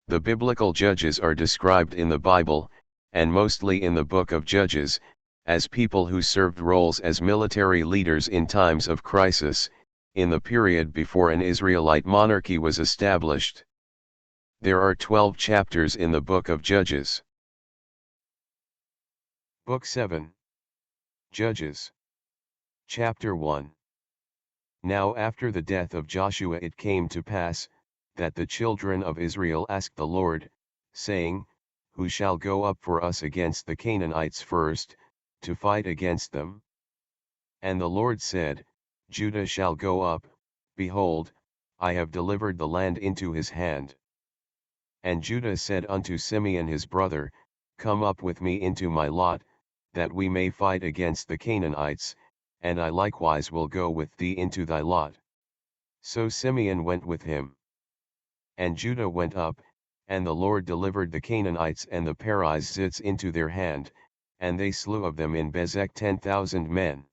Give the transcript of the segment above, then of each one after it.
The biblical judges are described in the Bible, and mostly in the book of Judges, as people who served roles as military leaders in times of crisis, in the period before an Israelite monarchy was established. There are 12 chapters in the book of Judges. Book 7. Judges. Chapter 1. Now after the death of Joshua it came to pass, that the children of Israel asked the Lord, saying, Who shall go up for us against the Canaanites first, to fight against them? And the Lord said, Judah shall go up, behold, I have delivered the land into his hand. And Judah said unto Simeon his brother, Come up with me into my lot, that we may fight against the Canaanites, and I likewise will go with thee into thy lot. So Simeon went with him. And Judah went up, and the Lord delivered the Canaanites and the Perizzites into their hand, and they slew of them in Bezek 10,000 men.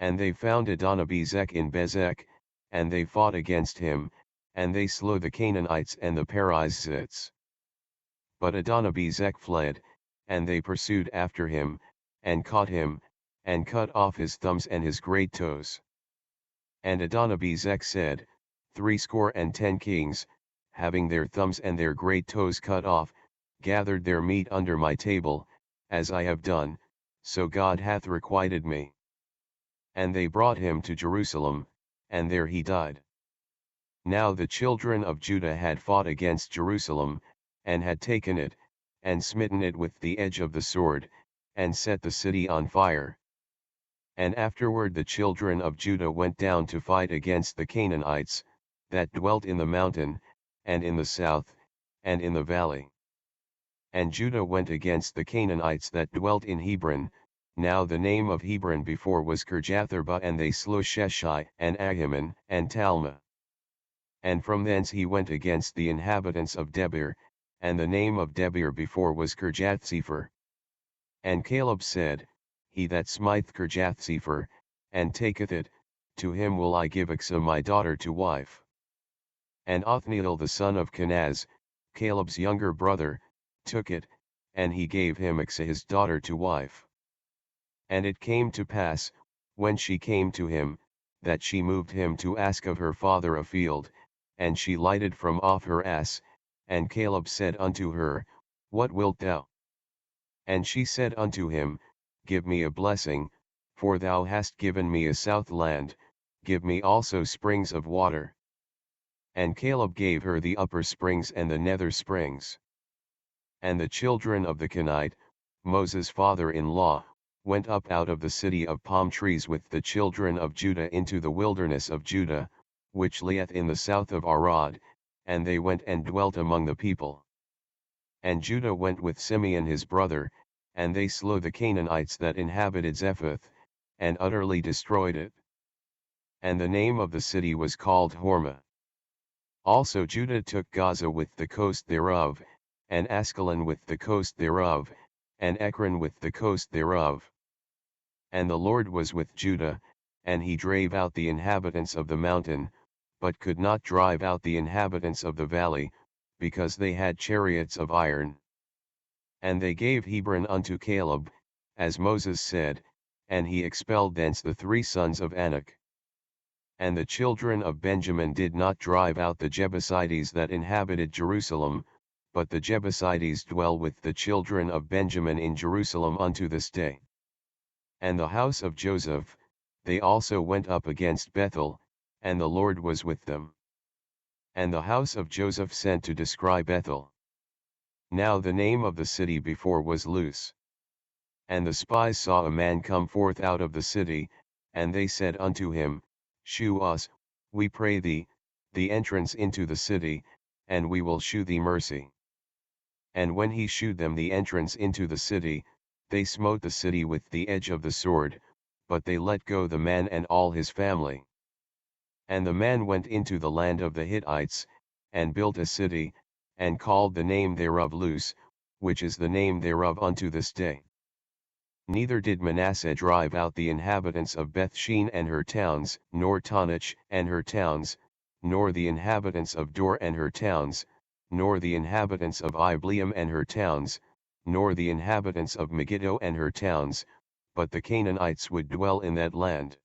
And they found Adonibezek in Bezek, and they fought against him, and they slew the Canaanites and the Perizzites. But Adonibezek fled, and they pursued after him, and caught him, and cut off his thumbs and his great toes. And Adonibezek said, 70 kings, having their thumbs and their great toes cut off, gathered their meat under my table, as I have done, so God hath requited me. And they brought him to Jerusalem, and there he died. Now the children of Judah had fought against Jerusalem, and had taken it, and smitten it with the edge of the sword, and set the city on fire. And afterward the children of Judah went down to fight against the Canaanites, that dwelt in the mountain, and in the south, and in the valley. And Judah went against the Canaanites that dwelt in Hebron. Now the name of Hebron before was Kirjatharba, and they slew Sheshai, and Ahiman, and Talmah. And from thence he went against the inhabitants of Debir, and the name of Debir before was Kirjathsepher. And Caleb said, He that smiteth Kirjathsepher, and taketh it, to him will I give Achsah my daughter to wife. And Othniel the son of Kenaz, Caleb's younger brother, took it, and he gave him Achsah his daughter to wife. And it came to pass, when she came to him, that she moved him to ask of her father a field, and she lighted from off her ass, and Caleb said unto her, What wilt thou? And she said unto him, Give me a blessing, for thou hast given me a south land, give me also springs of water. And Caleb gave her the upper springs and the nether springs. And the children of the Kenite, Moses' father-in-law, went up out of the city of palm trees with the children of Judah into the wilderness of Judah, which lieth in the south of Arad, and they went and dwelt among the people. And Judah went with Simeon his brother, and they slew the Canaanites that inhabited Zephath, and utterly destroyed it. And the name of the city was called Hormah. Also Judah took Gaza with the coast thereof, and Askelon with the coast thereof, and Ekron with the coast thereof. And the Lord was with Judah, and he drave out the inhabitants of the mountain, but could not drive out the inhabitants of the valley, because they had chariots of iron. And they gave Hebron unto Caleb, as Moses said, and he expelled thence the 3 sons of Anak. And the children of Benjamin did not drive out the Jebusites that inhabited Jerusalem, but the Jebusites dwell with the children of Benjamin in Jerusalem unto this day. And the house of Joseph, they also went up against Bethel, and the Lord was with them. And the house of Joseph sent to descry Bethel. Now the name of the city before was Luz. And the spies saw a man come forth out of the city, and they said unto him, Shew us, we pray thee, the entrance into the city, and we will shew thee mercy. And when he shewed them the entrance into the city, they smote the city with the edge of the sword, but they let go the man and all his family. And the man went into the land of the Hittites, and built a city, and called the name thereof Luz, which is the name thereof unto this day. Neither did Manasseh drive out the inhabitants of Bethshean and her towns, nor Taanach and her towns, nor the inhabitants of Dor and her towns, nor the inhabitants of Ibleam and her towns, nor the inhabitants of Megiddo and her towns, but the Canaanites would dwell in that land.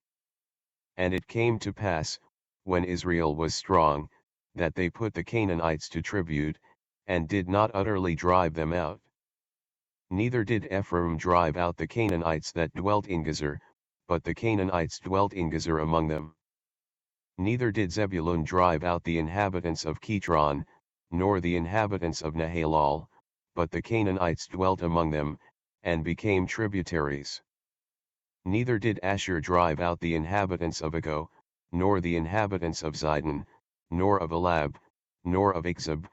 And it came to pass, when Israel was strong, that they put the Canaanites to tribute, and did not utterly drive them out. Neither did Ephraim drive out the Canaanites that dwelt in Gezer, but the Canaanites dwelt in Gezer among them. Neither did Zebulun drive out the inhabitants of Kitron, nor the inhabitants of Nahalal, but the Canaanites dwelt among them, and became tributaries. Neither did Asher drive out the inhabitants of Ago, nor the inhabitants of Zidon, nor of Elab, nor of Ixab,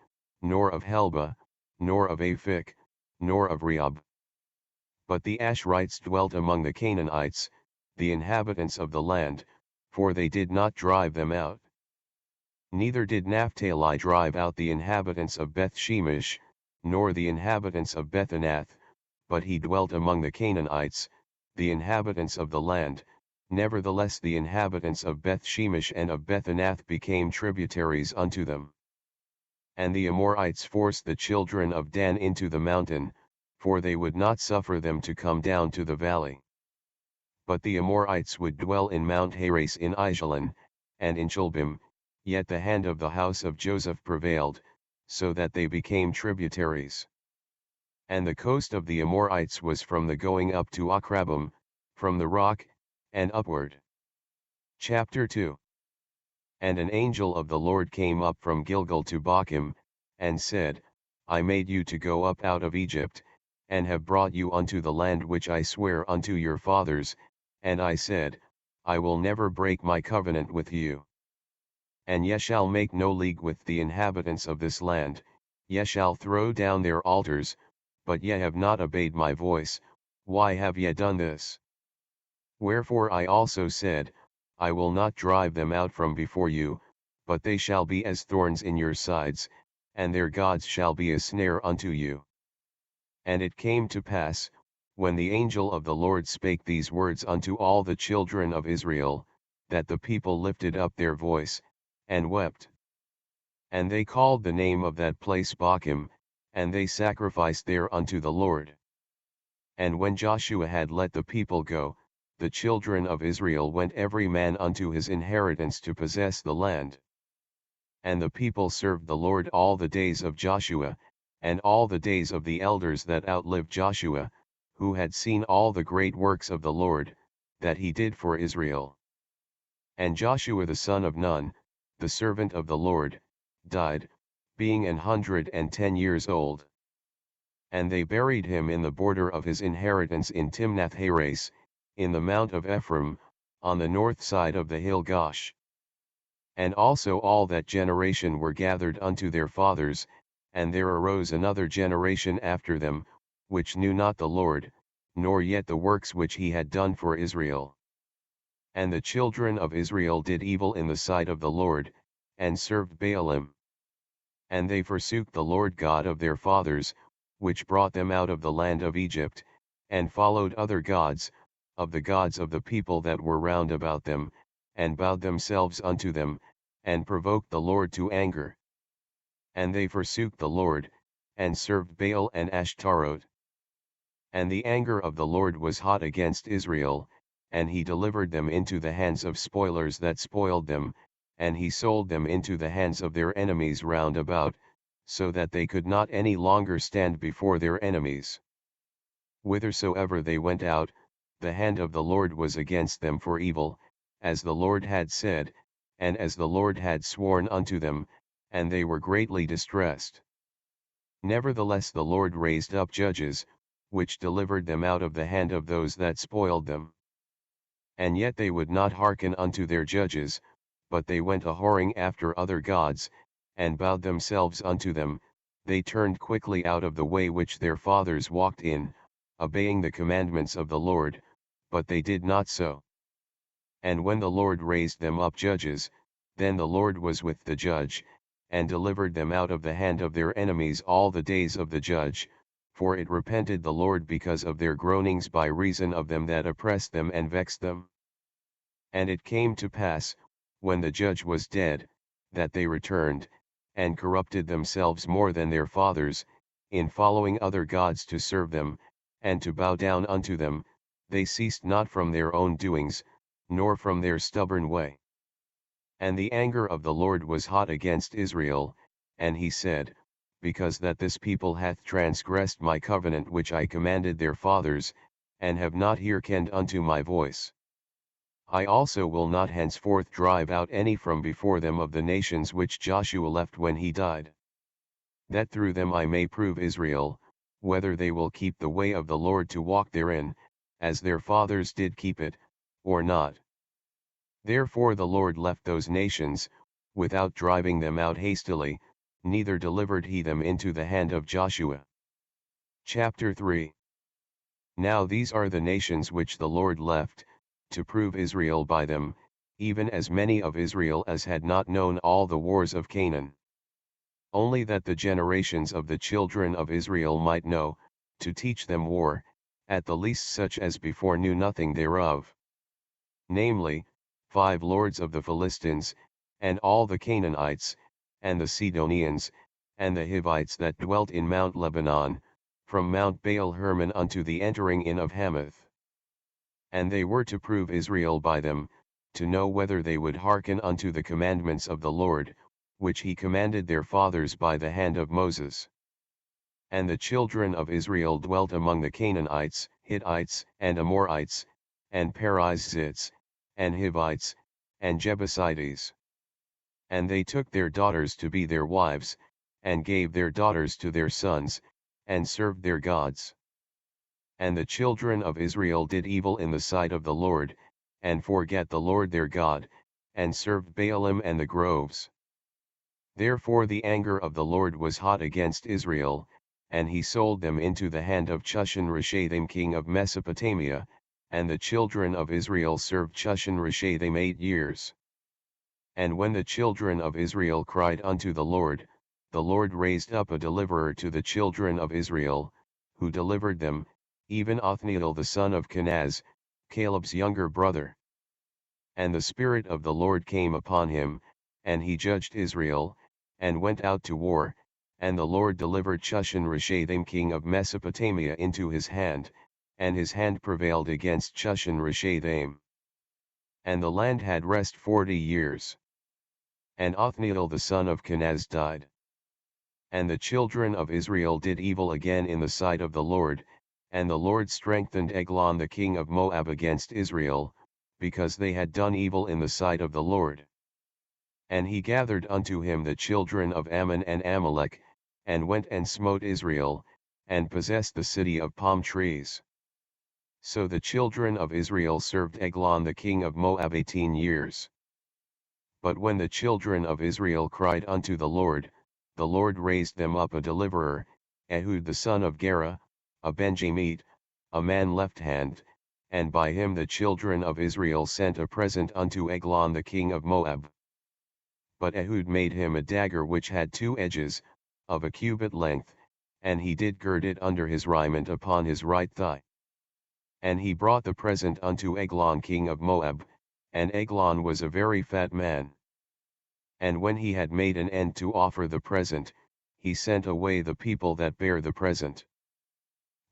nor of Helba, nor of Aphik, nor of Rehob. But the Asherites dwelt among the Canaanites, the inhabitants of the land, for they did not drive them out. Neither did Naphtali drive out the inhabitants of Beth Shemesh, nor the inhabitants of Bethanath, but he dwelt among the Canaanites, the inhabitants of the land. Nevertheless the inhabitants of Beth Shemesh and of Bethanath became tributaries unto them. And the Amorites forced the children of Dan into the mountain, for they would not suffer them to come down to the valley. But the Amorites would dwell in Mount Heres in Aijalon, and in Chalbim, yet the hand of the house of Joseph prevailed, so that they became tributaries. And the coast of the Amorites was from the going up to Akrabim, from the rock, and upward. Chapter 2. And an angel of the Lord came up from Gilgal to Bochim, and said, I made you to go up out of Egypt, and have brought you unto the land which I swear unto your fathers, and I said, I will never break my covenant with you. And ye shall make no league with the inhabitants of this land, ye shall throw down their altars, but ye have not obeyed my voice. Why have ye done this? Wherefore I also said, I will not drive them out from before you, but they shall be as thorns in your sides, and their gods shall be a snare unto you. And it came to pass, when the angel of the Lord spake these words unto all the children of Israel, that the people lifted up their voice, and wept. And they called the name of that place Bochim, and they sacrificed there unto the Lord. And when Joshua had let the people go, the children of Israel went every man unto his inheritance to possess the land. And the people served the Lord all the days of Joshua, and all the days of the elders that outlived Joshua, who had seen all the great works of the Lord, that he did for Israel. And Joshua the son of Nun, the servant of the Lord, died, being 110 years old. And they buried him in the border of his inheritance in Timnath-Heres, in the mount of Ephraim, on the north side of the hill Gosh. And also all that generation were gathered unto their fathers, and there arose another generation after them, which knew not the Lord, nor yet the works which he had done for Israel. And the children of Israel did evil in the sight of the Lord, and served Baalim. And they forsook the Lord God of their fathers, which brought them out of the land of Egypt, and followed other gods, of the gods of the people that were round about them, and bowed themselves unto them, and provoked the Lord to anger. And they forsook the Lord, and served Baal and Ashtaroth. And the anger of the Lord was hot against Israel, and he delivered them into the hands of spoilers that spoiled them, and he sold them into the hands of their enemies round about, so that they could not any longer stand before their enemies. Whithersoever they went out, the hand of the Lord was against them for evil, as the Lord had said, and as the Lord had sworn unto them, and they were greatly distressed. Nevertheless the Lord raised up judges, which delivered them out of the hand of those that spoiled them. And yet they would not hearken unto their judges, but they went a-whoring after other gods, and bowed themselves unto them. They turned quickly out of the way which their fathers walked in, obeying the commandments of the Lord, but they did not so. And when the Lord raised them up judges, then the Lord was with the judge, and delivered them out of the hand of their enemies all the days of the judge, for it repented the Lord because of their groanings by reason of them that oppressed them and vexed them. And it came to pass, when the judge was dead, that they returned, and corrupted themselves more than their fathers, in following other gods to serve them, and to bow down unto them, they ceased not from their own doings, nor from their stubborn way. And the anger of the Lord was hot against Israel, and he said, Because that this people hath transgressed my covenant which I commanded their fathers, and have not hearkened unto my voice. I also will not henceforth drive out any from before them of the nations which Joshua left when he died. That through them I may prove Israel, whether they will keep the way of the Lord to walk therein, as their fathers did keep it, or not. Therefore the Lord left those nations, without driving them out hastily, neither delivered he them into the hand of Joshua. Chapter 3. Now these are the nations which the Lord left, to prove Israel by them, even as many of Israel as had not known all the wars of Canaan. Only that the generations of the children of Israel might know, to teach them war, at the least such as before knew nothing thereof. Namely, 5 lords of the Philistines, and all the Canaanites, and the Sidonians, and the Hivites that dwelt in Mount Lebanon, from Mount Baal Hermon unto the entering in of Hamath. And they were to prove Israel by them, to know whether they would hearken unto the commandments of the Lord, which he commanded their fathers by the hand of Moses. And the children of Israel dwelt among the Canaanites, Hittites, and Amorites, and Perizzites, and Hivites, and Jebusites. And they took their daughters to be their wives, and gave their daughters to their sons, and served their gods. And the children of Israel did evil in the sight of the Lord, and forgat the Lord their God, and served Baalim and the groves. Therefore the anger of the Lord was hot against Israel, and he sold them into the hand of Chushan-Rishathaim king of Mesopotamia, and the children of Israel served Chushan-Rishathaim 8 years. And when the children of Israel cried unto the Lord raised up a deliverer to the children of Israel, who delivered them, even Othniel the son of Kenaz, Caleb's younger brother. And the Spirit of the Lord came upon him, and he judged Israel, and went out to war, and the Lord delivered Chushan-Rishathaim king of Mesopotamia into his hand, and his hand prevailed against Chushan-Rishathaim. And the land had rest 40 years. And Othniel the son of Kenaz died. And the children of Israel did evil again in the sight of the Lord, and the Lord strengthened Eglon the king of Moab against Israel, because they had done evil in the sight of the Lord. And he gathered unto him the children of Ammon and Amalek, and went and smote Israel, and possessed the city of palm trees. So the children of Israel served Eglon the king of Moab 18 years. But when the children of Israel cried unto the Lord raised them up a deliverer, Ehud the son of Gera, a Benjamite, a man left-hand, and by him the children of Israel sent a present unto Eglon the king of Moab. But Ehud made him a dagger which had 2 edges, of a cubit length, and he did gird it under his raiment upon his right thigh. And he brought the present unto Eglon king of Moab, and Eglon was a very fat man. And when he had made an end to offer the present, he sent away the people that bare the present.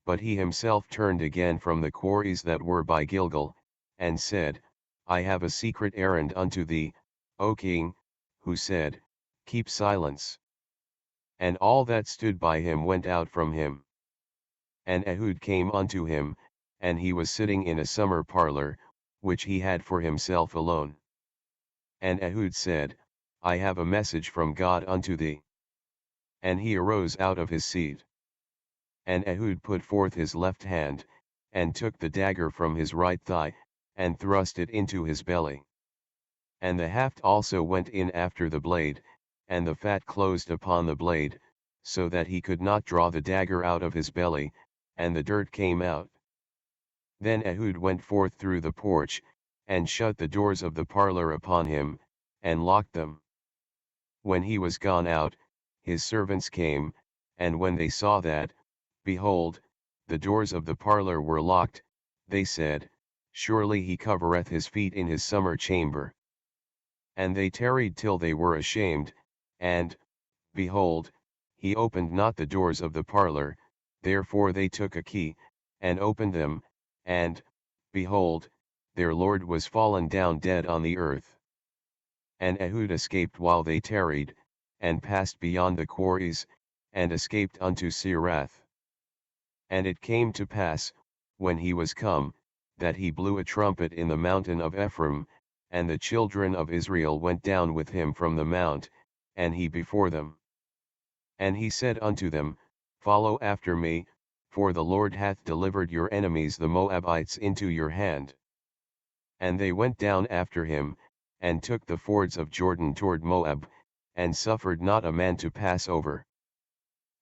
But he himself turned again from the quarries that were by Gilgal, and said, I have a secret errand unto thee, O king, who said, Keep silence. And all that stood by him went out from him. And Ehud came unto him, and he was sitting in a summer parlor, which he had for himself alone. And Ehud said, I have a message from God unto thee. And he arose out of his seat. And Ehud put forth his left hand, and took the dagger from his right thigh, and thrust it into his belly. And the haft also went in after the blade, and the fat closed upon the blade, so that he could not draw the dagger out of his belly, and the dirt came out. Then Ehud went forth through the porch, and shut the doors of the parlor upon him, and locked them. When he was gone out, his servants came, and when they saw that, behold, the doors of the parlor were locked, they said, Surely he covereth his feet in his summer chamber. And they tarried till they were ashamed, and, behold, he opened not the doors of the parlor, therefore they took a key, and opened them, and, behold, their lord was fallen down dead on the earth. And Ehud escaped while they tarried, and passed beyond the quarries, and escaped unto Sirath. And it came to pass, when he was come, that he blew a trumpet in the mountain of Ephraim, and the children of Israel went down with him from the mount, and he before them. And he said unto them, Follow after me, for the Lord hath delivered your enemies the Moabites into your hand. And they went down after him, and took the fords of Jordan toward Moab, and suffered not a man to pass over.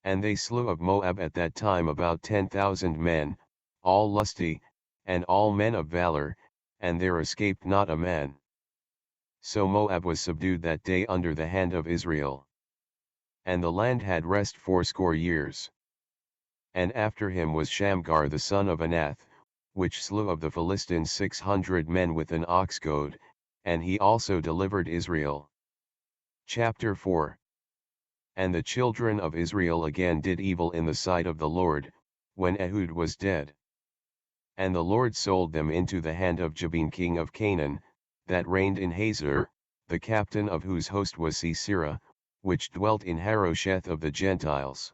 And they slew of Moab at that time about 10,000 men, all lusty, and all men of valor, and there escaped not a man. So Moab was subdued that day under the hand of Israel. And the land had rest 80 years. And after him was Shamgar the son of Anath, which slew of the Philistines 600 men with an ox goad, and he also delivered Israel. Chapter 4. And the children of Israel again did evil in the sight of the Lord, when Ehud was dead. And the Lord sold them into the hand of Jabin king of Canaan, that reigned in Hazor, the captain of whose host was Sisera, which dwelt in Harosheth of the Gentiles.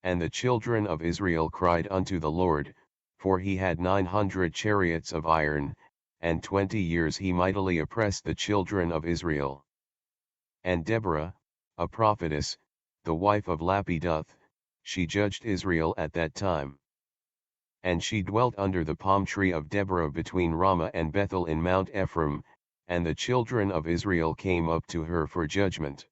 And the children of Israel cried unto the Lord, for he had 900 chariots of iron, and 20 years he mightily oppressed the children of Israel. And Deborah, a prophetess, the wife of Lapidoth, she judged Israel at that time. And she dwelt under the palm tree of Deborah between Ramah and Bethel in Mount Ephraim, and the children of Israel came up to her for judgment.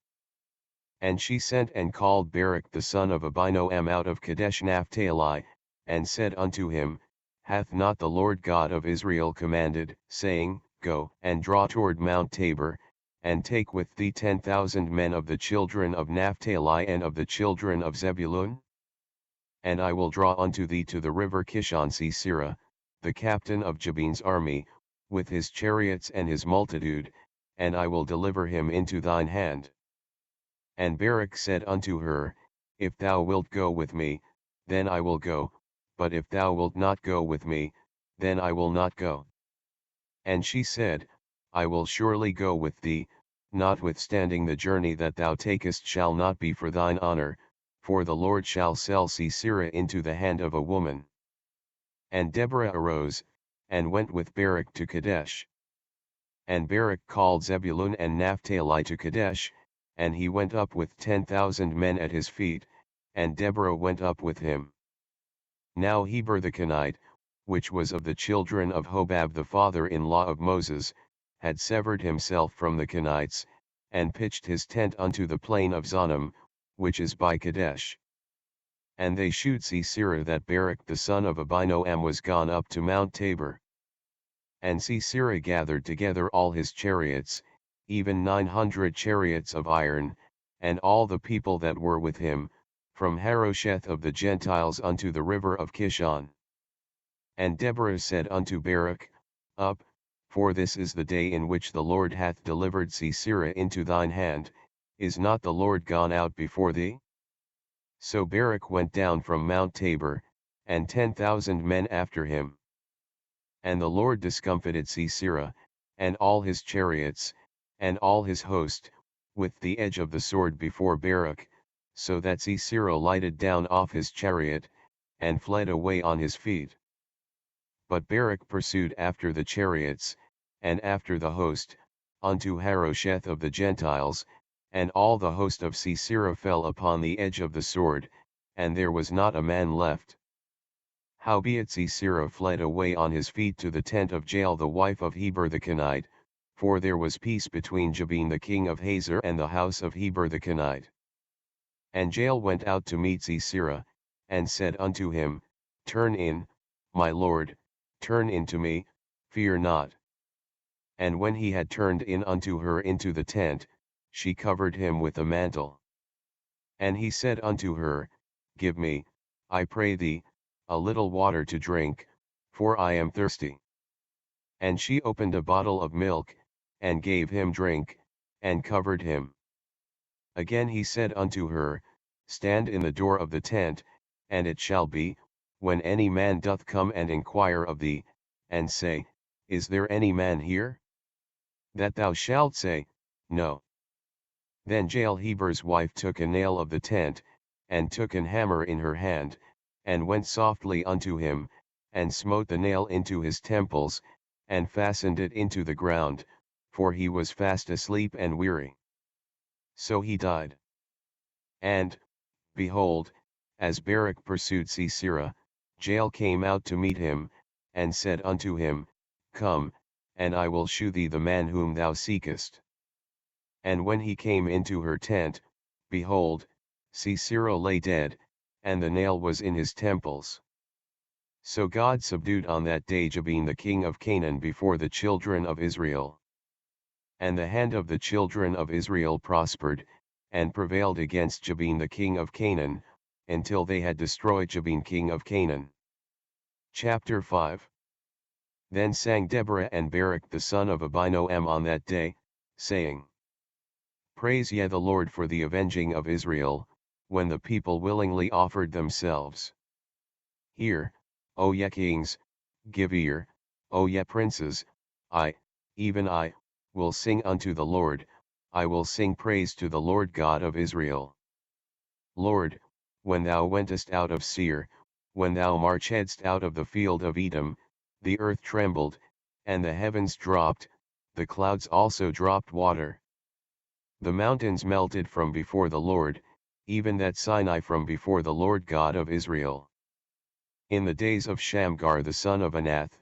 And she sent and called Barak the son of Abinoam out of Kadesh Naphtali, and said unto him, Hath not the Lord God of Israel commanded, saying, Go and draw toward Mount Tabor, and take with thee 10,000 men of the children of Naphtali and of the children of Zebulun? And I will draw unto thee to the river Kishon Sisera, the captain of Jabin's army, with his chariots and his multitude, and I will deliver him into thine hand. And Barak said unto her, If thou wilt go with me, then I will go, but if thou wilt not go with me, then I will not go. And she said, I will surely go with thee, notwithstanding the journey that thou takest shall not be for thine honor, for the Lord shall sell Sisera into the hand of a woman. And Deborah arose, and went with Barak to Kadesh. And Barak called Zebulun and Naphtali to Kadesh, and he went up with 10,000 men at his feet, and Deborah went up with him. Now Heber the Kenite, which was of the children of Hobab the father-in-law of Moses, had severed himself from the Kenites, and pitched his tent unto the plain of Zonim, which is by Kadesh. And they shewed Sisera that Barak the son of Abinoam was gone up to Mount Tabor. And Sisera gathered together all his chariots, even 900 chariots of iron, and all the people that were with him, from Harosheth of the Gentiles unto the river of Kishon. And Deborah said unto Barak, Up, for this is the day in which the Lord hath delivered Sisera into thine hand, is not the Lord gone out before thee? So Barak went down from Mount Tabor, and 10,000 men after him. And the Lord discomfited Sisera, and all his chariots, and all his host, with the edge of the sword before Barak, so that Sisera lighted down off his chariot, and fled away on his feet. But Barak pursued after the chariots, and after the host, unto Harosheth of the Gentiles, and all the host of Sisera fell upon the edge of the sword, and there was not a man left. Howbeit Sisera fled away on his feet to the tent of Jael the wife of Heber the Kenite, for there was peace between Jabin the king of Hazor and the house of Heber the Kenite. And Jael went out to meet Sisera, and said unto him, Turn in, my lord, turn in to me, fear not. And when he had turned in unto her into the tent, she covered him with a mantle. And he said unto her, Give me, I pray thee, a little water to drink, for I am thirsty. And she opened a bottle of milk, and gave him drink, and covered him. Again he said unto her, Stand in the door of the tent, and it shall be, when any man doth come and inquire of thee, and say, Is there any man here? That thou shalt say, No. Then Jael Heber's wife took a nail of the tent, and took an hammer in her hand, and went softly unto him, and smote the nail into his temples, and fastened it into the ground, for he was fast asleep and weary. So he died. And, behold, as Barak pursued Sisera, Jael came out to meet him, and said unto him, Come, and I will shew thee the man whom thou seekest. And when he came into her tent, behold, Sisera lay dead, and the nail was in his temples. So God subdued on that day Jabin the king of Canaan before the children of Israel. And the hand of the children of Israel prospered, and prevailed against Jabin the king of Canaan, until they had destroyed Jabin king of Canaan. Chapter 5. Then sang Deborah and Barak the son of Abinoam on that day, saying, Praise ye the Lord for the avenging of Israel, when the people willingly offered themselves. Hear, O ye kings, give ear, O ye princes, I, even I, will sing unto the Lord, I will sing praise to the Lord God of Israel. Lord, when thou wentest out of Seir, when thou marchedst out of the field of Edom, the earth trembled, and the heavens dropped, the clouds also dropped water. The mountains melted from before the Lord, even that Sinai from before the Lord God of Israel. In the days of Shamgar the son of Anath,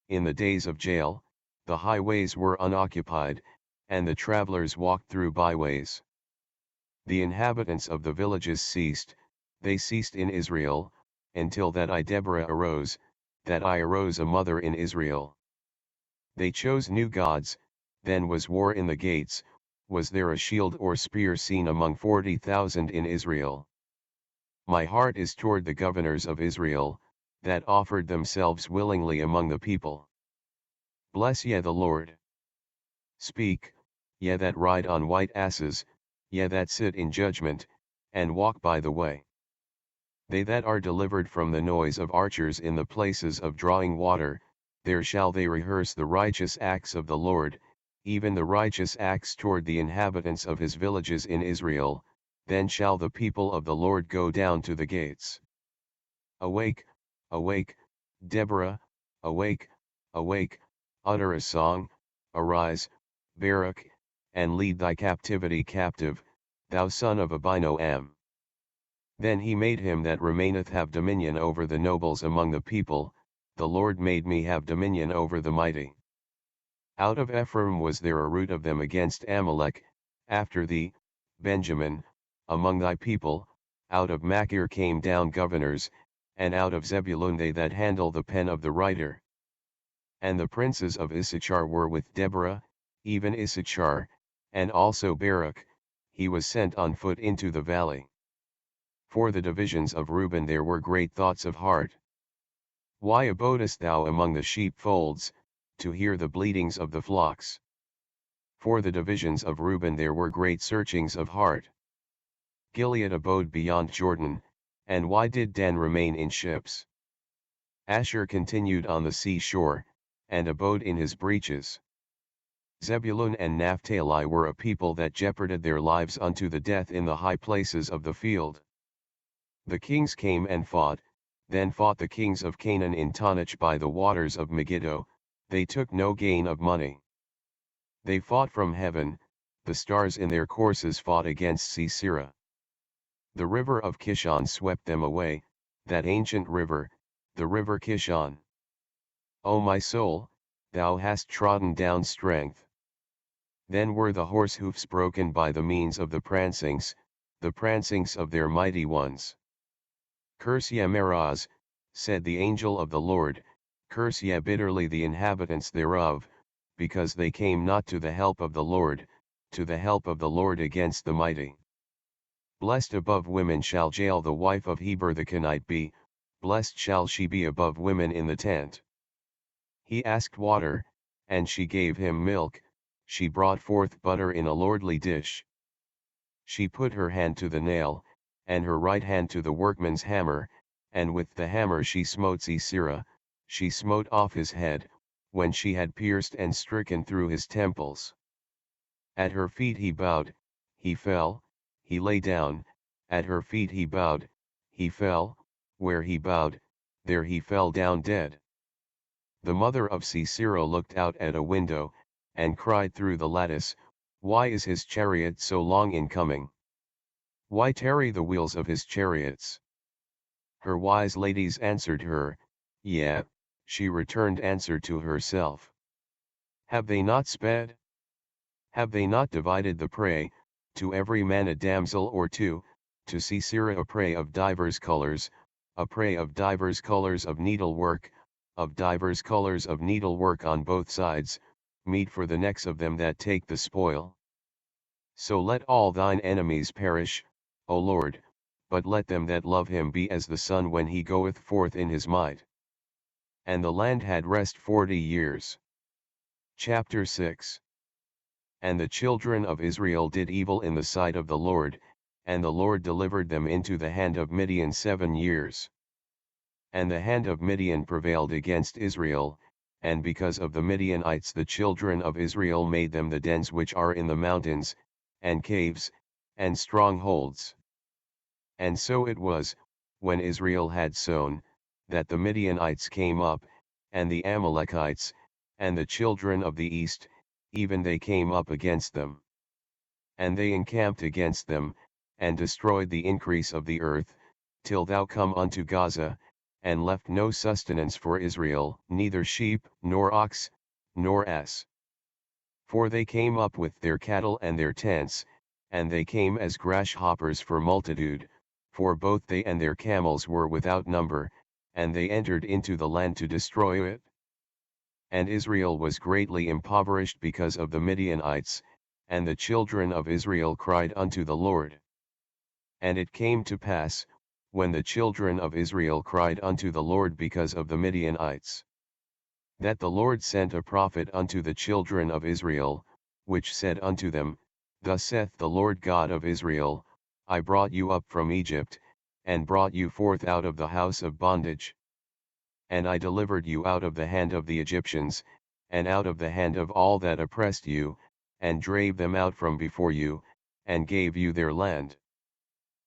in the days of Jael, the highways were unoccupied, and the travelers walked through byways. The inhabitants of the villages ceased, they ceased in Israel, until that I Deborah arose, that I arose a mother in Israel. They chose new gods, then was war in the gates, was there a shield or spear seen among 40,000 in Israel? My heart is toward the governors of Israel, that offered themselves willingly among the people. Bless ye the Lord. Speak, ye that ride on white asses, ye that sit in judgment, and walk by the way. They that are delivered from the noise of archers in the places of drawing water, there shall they rehearse the righteous acts of the Lord, even the righteous acts toward the inhabitants of his villages in Israel, then shall the people of the Lord go down to the gates. Awake, awake, Deborah, awake, awake, utter a song, arise, Barak, and lead thy captivity captive, thou son of Abinoam. Then he made him that remaineth have dominion over the nobles among the people, the Lord made me have dominion over the mighty. Out of Ephraim was there a root of them against Amalek, after thee, Benjamin, among thy people, out of Machir came down governors, and out of Zebulun they that handle the pen of the writer. And the princes of Issachar were with Deborah, even Issachar, and also Barak, he was sent on foot into the valley. For the divisions of Reuben there were great thoughts of heart. Why abodest thou among the sheepfolds, to hear the bleatings of the flocks? For the divisions of Reuben there were great searchings of heart. Gilead abode beyond Jordan, and why did Dan remain in ships? Asher continued on the sea shore, and abode in his breaches. Zebulun and Naphtali were a people that jeoparded their lives unto the death in the high places of the field. The kings came and fought, then fought the kings of Canaan in Tanach by the waters of Megiddo, they took no gain of money. They fought from heaven, the stars in their courses fought against Sisera. The river of Kishon swept them away, that ancient river, the river Kishon. O my soul, thou hast trodden down strength. Then were the horse hoofs broken by the means of the prancings of their mighty ones. Curse ye Meroz, said the angel of the Lord, curse ye bitterly the inhabitants thereof, because they came not to the help of the Lord against the mighty. Blessed above women shall Jael the wife of Heber the Kenite be, blessed shall she be above women in the tent. He asked water, and she gave him milk, she brought forth butter in a lordly dish. She put her hand to the nail, and her right hand to the workman's hammer, and with the hammer she smote Sisera, she smote off his head, when she had pierced and stricken through his temples. At her feet he bowed, he fell, he lay down, at her feet he bowed, he fell, where he bowed, there he fell down dead. The mother of Sisera looked out at a window, and cried through the lattice, Why is his chariot so long in coming? Why tarry the wheels of his chariots? Her wise ladies answered her, Yea, she returned answer to herself. Have they not sped? Have they not divided the prey, to every man a damsel or two, to Sisera a prey of divers colors, a prey of divers colors of needlework, of divers colors of needlework on both sides, meet for the necks of them that take the spoil? So let all thine enemies perish, O Lord, but let them that love him be as the sun when he goeth forth in his might. And the land had rest 40 years. Chapter 6. And the children of Israel did evil in the sight of the Lord, and the Lord delivered them into the hand of Midian 7 years. And the hand of Midian prevailed against Israel, and because of the Midianites the children of Israel made them the dens which are in the mountains, and caves, and strongholds. And so it was, when Israel had sown, that the Midianites came up, and the Amalekites, and the children of the east, even they came up against them. And they encamped against them, and destroyed the increase of the earth, till thou come unto Gaza, and left no sustenance for Israel, neither sheep, nor ox, nor ass. For they came up with their cattle and their tents, and they came as grasshoppers for multitude, for both they and their camels were without number, and they entered into the land to destroy it. And Israel was greatly impoverished because of the Midianites, and the children of Israel cried unto the Lord. And it came to pass, when the children of Israel cried unto the Lord because of the Midianites, that the Lord sent a prophet unto the children of Israel, which said unto them, Thus saith the Lord God of Israel, I brought you up from Egypt, and brought you forth out of the house of bondage. And I delivered you out of the hand of the Egyptians, and out of the hand of all that oppressed you, and drave them out from before you, and gave you their land.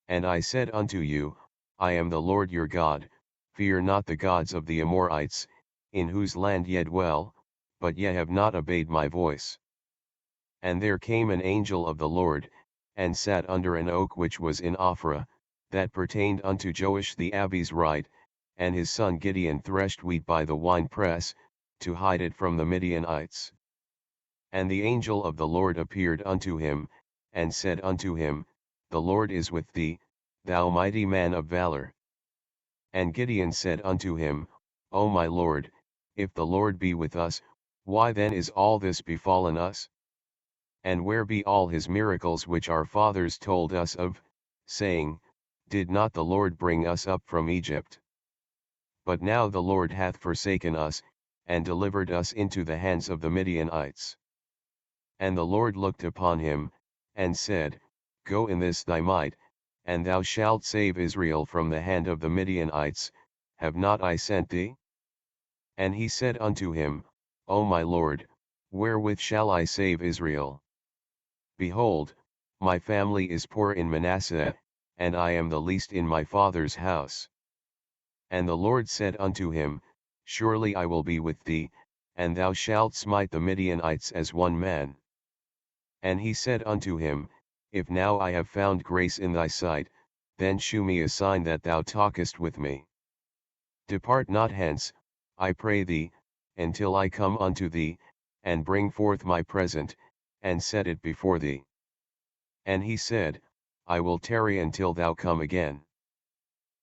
And I said unto you, I am the Lord your God, fear not the gods of the Amorites, in whose land ye dwell, but ye have not obeyed my voice. And there came an angel of the Lord, and sat under an oak which was in Ophrah, that pertained unto Joash the Abizrite, and his son Gideon threshed wheat by the winepress, to hide it from the Midianites. And the angel of the Lord appeared unto him, and said unto him, The Lord is with thee, thou mighty man of valor. And Gideon said unto him, O my Lord, if the Lord be with us, why then is all this befallen us? And where be all his miracles which our fathers told us of, saying, Did not the Lord bring us up from Egypt? But now the Lord hath forsaken us, and delivered us into the hands of the Midianites. And the Lord looked upon him, and said, Go in this thy might, and thou shalt save Israel from the hand of the Midianites, have not I sent thee? And he said unto him, O my Lord, wherewith shall I save Israel? Behold, my family is poor in Manasseh, and I am the least in my father's house. And the Lord said unto him, Surely I will be with thee, and thou shalt smite the Midianites as one man. And he said unto him, If now I have found grace in thy sight, then shew me a sign that thou talkest with me. Depart not hence, I pray thee, until I come unto thee, and bring forth my present, and set it before thee. And he said, I will tarry until thou come again.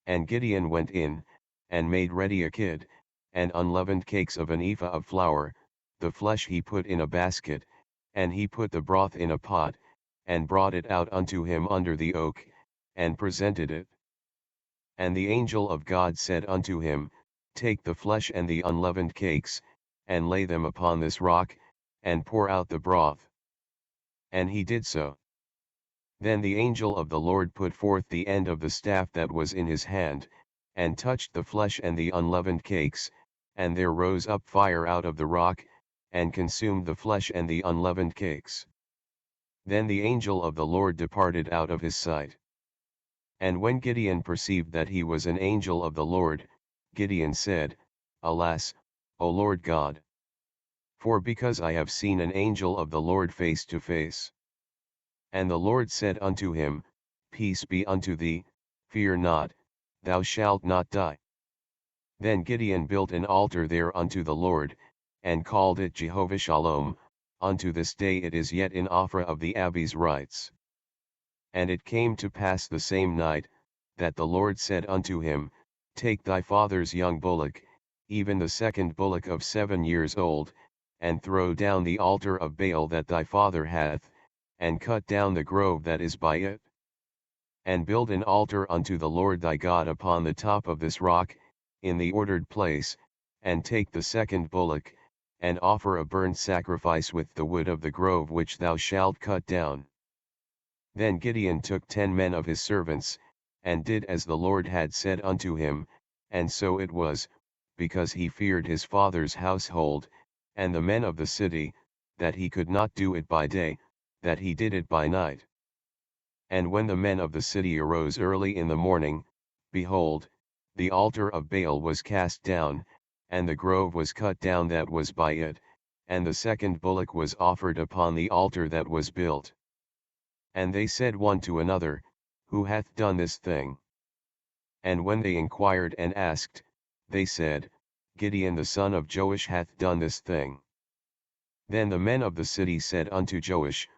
And Gideon went in, and made ready a kid, and unleavened cakes of an ephah of flour, the flesh he put in a basket, and he put the broth in a pot, and brought it out unto him under the oak, and presented it. And the angel of God said unto him, Take the flesh and the unleavened cakes, and lay them upon this rock, and pour out the broth. And he did so. Then the angel of the Lord put forth the end of the staff that was in his hand, and touched the flesh and the unleavened cakes, and there rose up fire out of the rock, and consumed the flesh and the unleavened cakes. Then the angel of the Lord departed out of his sight. And when Gideon perceived that he was an angel of the Lord, Gideon said, Alas, O Lord God! For because I have seen an angel of the Lord face to face. And the Lord said unto him, Peace be unto thee, fear not, thou shalt not die. Then Gideon built an altar there unto the Lord, and called it Jehovah Shalom. Unto this day it is yet in Ophrah of the Abiezrites. And it came to pass the same night, that the Lord said unto him, Take thy father's young bullock, even the second bullock of 7 years old, and throw down the altar of Baal that thy father hath, and cut down the grove that is by it. And build an altar unto the Lord thy God upon the top of this rock, in the ordered place, and take the second bullock, and offer a burnt sacrifice with the wood of the grove which thou shalt cut down. Then Gideon took 10 men of his servants, and did as the Lord had said unto him, and so it was, because he feared his father's household, and the men of the city, that he could not do it by day, that he did it by night. And when the men of the city arose early in the morning, behold, the altar of Baal was cast down, and the grove was cut down that was by it, and the second bullock was offered upon the altar that was built. And they said one to another, Who hath done this thing? And when they inquired and asked, they said, Gideon the son of Joash hath done this thing. Then the men of the city said unto Joash,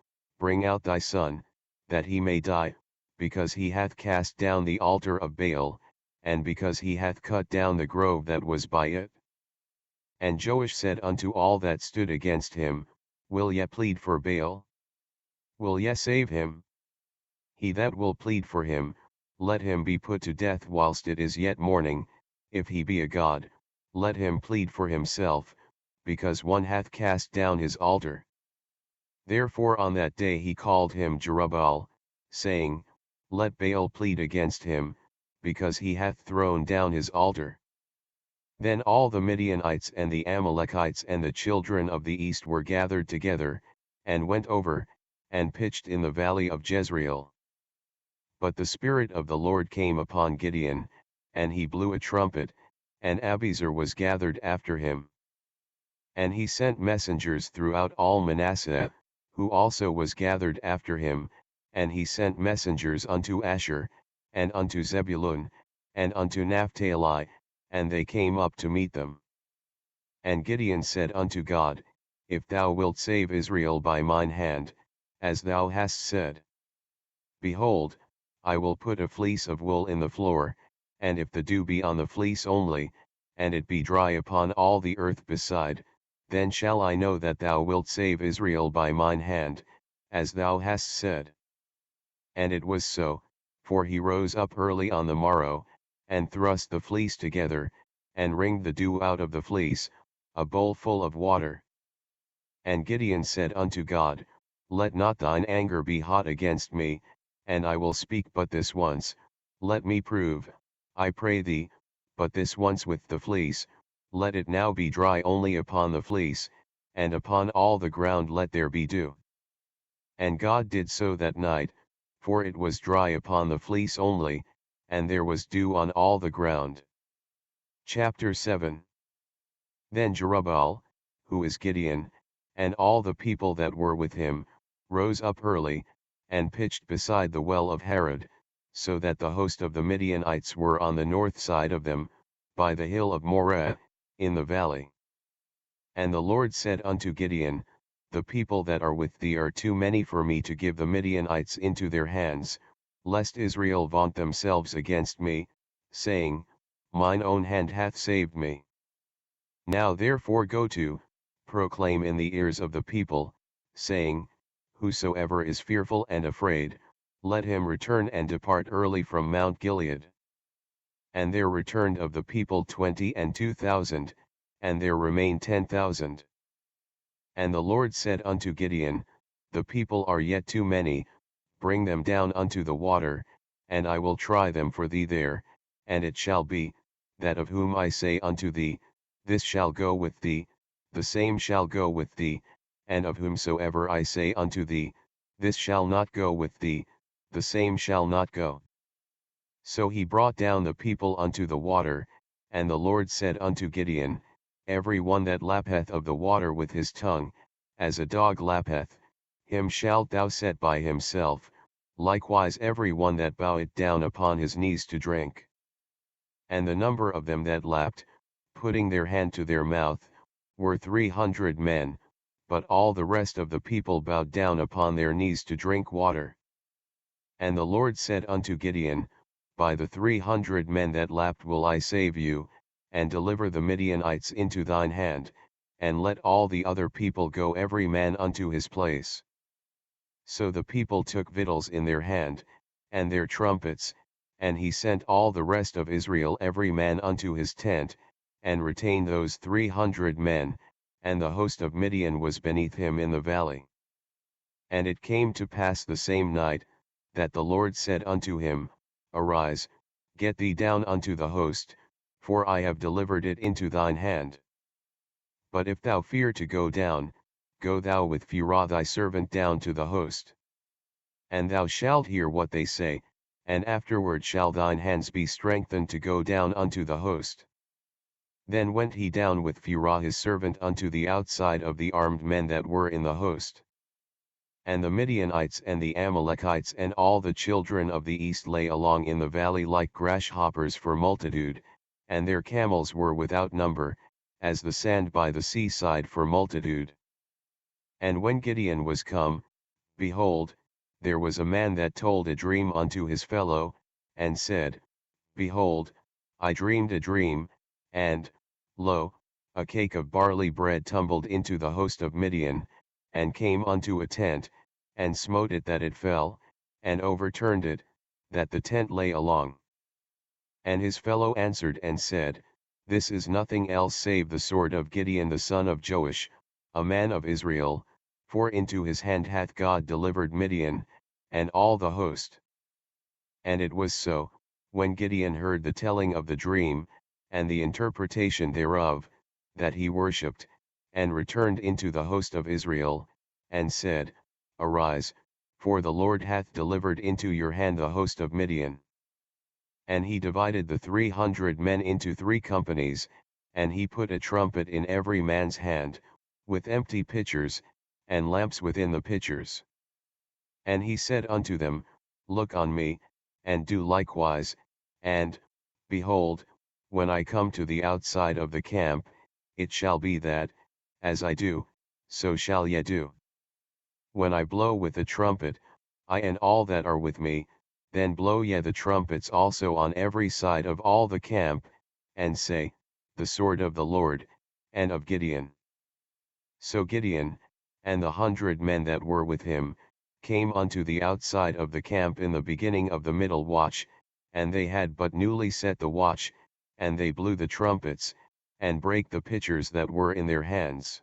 Bring out thy son, that he may die, because he hath cast down the altar of Baal, and because he hath cut down the grove that was by it. And Joash said unto all that stood against him, Will ye plead for Baal? Will ye save him? He that will plead for him, let him be put to death whilst it is yet morning. If he be a god, let him plead for himself, because one hath cast down his altar. Therefore on that day he called him Jerubbaal, saying, Let Baal plead against him, because he hath thrown down his altar. Then all the Midianites and the Amalekites and the children of the east were gathered together, and went over, and pitched in the valley of Jezreel. But the Spirit of the Lord came upon Gideon, and he blew a trumpet, and Abiezer was gathered after him. And he sent messengers throughout all Manasseh, who also was gathered after him, and he sent messengers unto Asher, and unto Zebulun, and unto Naphtali, and they came up to meet them. And Gideon said unto God, If thou wilt save Israel by mine hand, as thou hast said, behold, I will put a fleece of wool in the floor, and if the dew be on the fleece only, and it be dry upon all the earth beside, then shall I know that thou wilt save Israel by mine hand, as thou hast said. And it was so, for he rose up early on the morrow, and thrust the fleece together, and wringed the dew out of the fleece, a bowl full of water. And Gideon said unto God, Let not thine anger be hot against me, and I will speak but this once, let me prove, I pray thee, but this once with the fleece, let it now be dry only upon the fleece, and upon all the ground let there be dew. And God did so that night, for it was dry upon the fleece only, and there was dew on all the ground. Chapter 7. Then Jerubbaal, who is Gideon, and all the people that were with him, rose up early, and pitched beside the well of Harod, so that the host of the Midianites were on the north side of them, by the hill of Moreh, in the valley. And the Lord said unto Gideon, The people that are with thee are too many for me to give the Midianites into their hands, lest Israel vaunt themselves against me, saying, Mine own hand hath saved me. Now therefore go to, proclaim in the ears of the people, saying, Whosoever is fearful and afraid, let him return and depart early from Mount Gilead. And there returned of the people 22,000, and there remained 10,000. And the Lord said unto Gideon, The people are yet too many, bring them down unto the water, and I will try them for thee there, and it shall be, that of whom I say unto thee, this shall go with thee, the same shall go with thee, and of whomsoever I say unto thee, this shall not go with thee, the same shall not go. So he brought down the people unto the water, and the Lord said unto Gideon, every one that lappeth of the water with his tongue, as a dog lappeth, him shalt thou set by himself, likewise every one that boweth down upon his knees to drink. And the number of them that lapped, putting their hand to their mouth, were 300 men, but all the rest of the people bowed down upon their knees to drink water. And the Lord said unto Gideon, by the 300 men that lapped will I save you, and deliver the Midianites into thine hand, and let all the other people go every man unto his place. So the people took victuals in their hand, and their trumpets, and he sent all the rest of Israel every man unto his tent, and retained those 300 men, and the host of Midian was beneath him in the valley. And it came to pass the same night, that the Lord said unto him, arise, get thee down unto the host, for I have delivered it into thine hand. But if thou fear to go down, go thou with Phurah thy servant down to the host. And thou shalt hear what they say, and afterward shall thine hands be strengthened to go down unto the host. Then went he down with Phurah his servant unto the outside of the armed men that were in the host. And the Midianites and the Amalekites and all the children of the east lay along in the valley like grasshoppers for multitude, and their camels were without number, as the sand by the seaside for multitude. And when Gideon was come, behold, there was a man that told a dream unto his fellow, and said, behold, I dreamed a dream, and, lo, a cake of barley bread tumbled into the host of Midian, and came unto a tent, and smote it that it fell, and overturned it, that the tent lay along. And his fellow answered and said, this is nothing else save the sword of Gideon the son of Joash, a man of Israel, for into his hand hath God delivered Midian, and all the host. And it was so, when Gideon heard the telling of the dream, and the interpretation thereof, that he worshipped, and returned into the host of Israel, and said, arise, for the Lord hath delivered into your hand the host of Midian. And he divided the 300 men into 3 companies, and he put a trumpet in every man's hand, with empty pitchers, and lamps within the pitchers. And he said unto them, look on me, and do likewise, and, behold, when I come to the outside of the camp, it shall be that, as I do, so shall ye do. When I blow with the trumpet, I and all that are with me, then blow ye the trumpets also on every side of all the camp, and say, the sword of the Lord, and of Gideon. So Gideon, and the 100 men that were with him, came unto the outside of the camp in the beginning of the middle watch, and they had but newly set the watch, and they blew the trumpets, and brake the pitchers that were in their hands.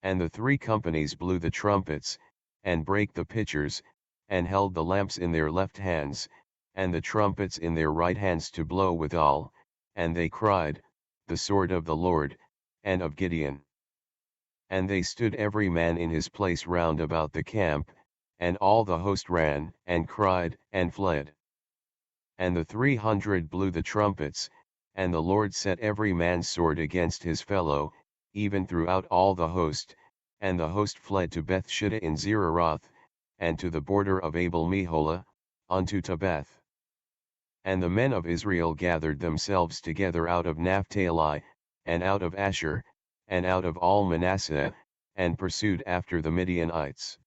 And the 3 companies blew the trumpets, and brake the pitchers, and held the lamps in their left hands, and the trumpets in their right hands to blow withal, and they cried, the sword of the Lord, and of Gideon. And they stood every man in his place round about the camp, and all the host ran, and cried, and fled. And the 300 blew the trumpets, and the Lord set every man's sword against his fellow, even throughout all the host, and the host fled to Bethshittah in Zeraroth, and to the border of Abel-Meholah, unto Tabeth. And the men of Israel gathered themselves together out of Naphtali, and out of Asher, and out of all Manasseh, and pursued after the Midianites.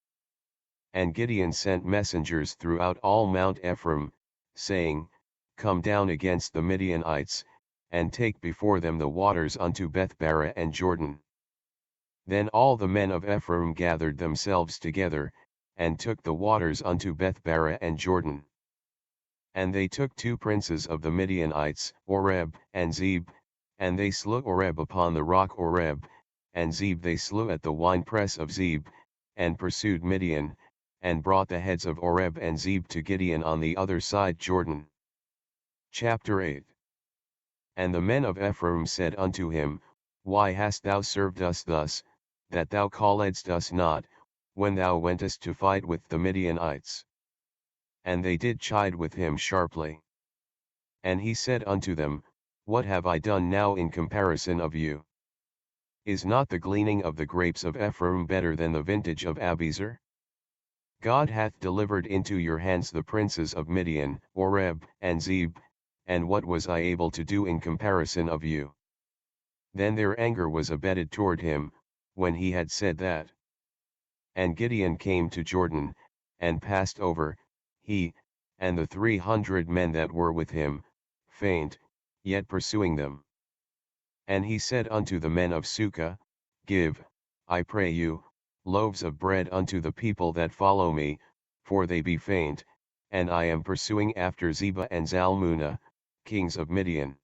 And Gideon sent messengers throughout all Mount Ephraim, saying, come down against the Midianites, and take before them the waters unto Bethbarah and Jordan. Then all the men of Ephraim gathered themselves together, and took the waters unto Bethbarah and Jordan. And they took 2 princes of the Midianites, Oreb and Zeb, and they slew Oreb upon the rock Oreb, and Zeb they slew at the winepress of Zeb, and pursued Midian, and brought the heads of Oreb and Zeb to Gideon on the other side Jordan. Chapter 8. And the men of Ephraim said unto him, Why hast thou served us thus, that thou calledst us not, when thou wentest to fight with the Midianites? And they did chide with him sharply. And he said unto them, What have I done now in comparison of you? Is not the gleaning of the grapes of Ephraim better than the vintage of Abiezer? God hath delivered into your hands the princes of Midian, Oreb, and Zeb, and what was I able to do in comparison of you? Then their anger was abated toward him, when he had said that. And Gideon came to Jordan, and passed over, he, and the 300 men that were with him, faint, yet pursuing them. And he said unto the men of Succoth, Give, I pray you, loaves of bread unto the people that follow me, for they be faint, and I am pursuing after Zebah and Zalmunna, kings of Midian.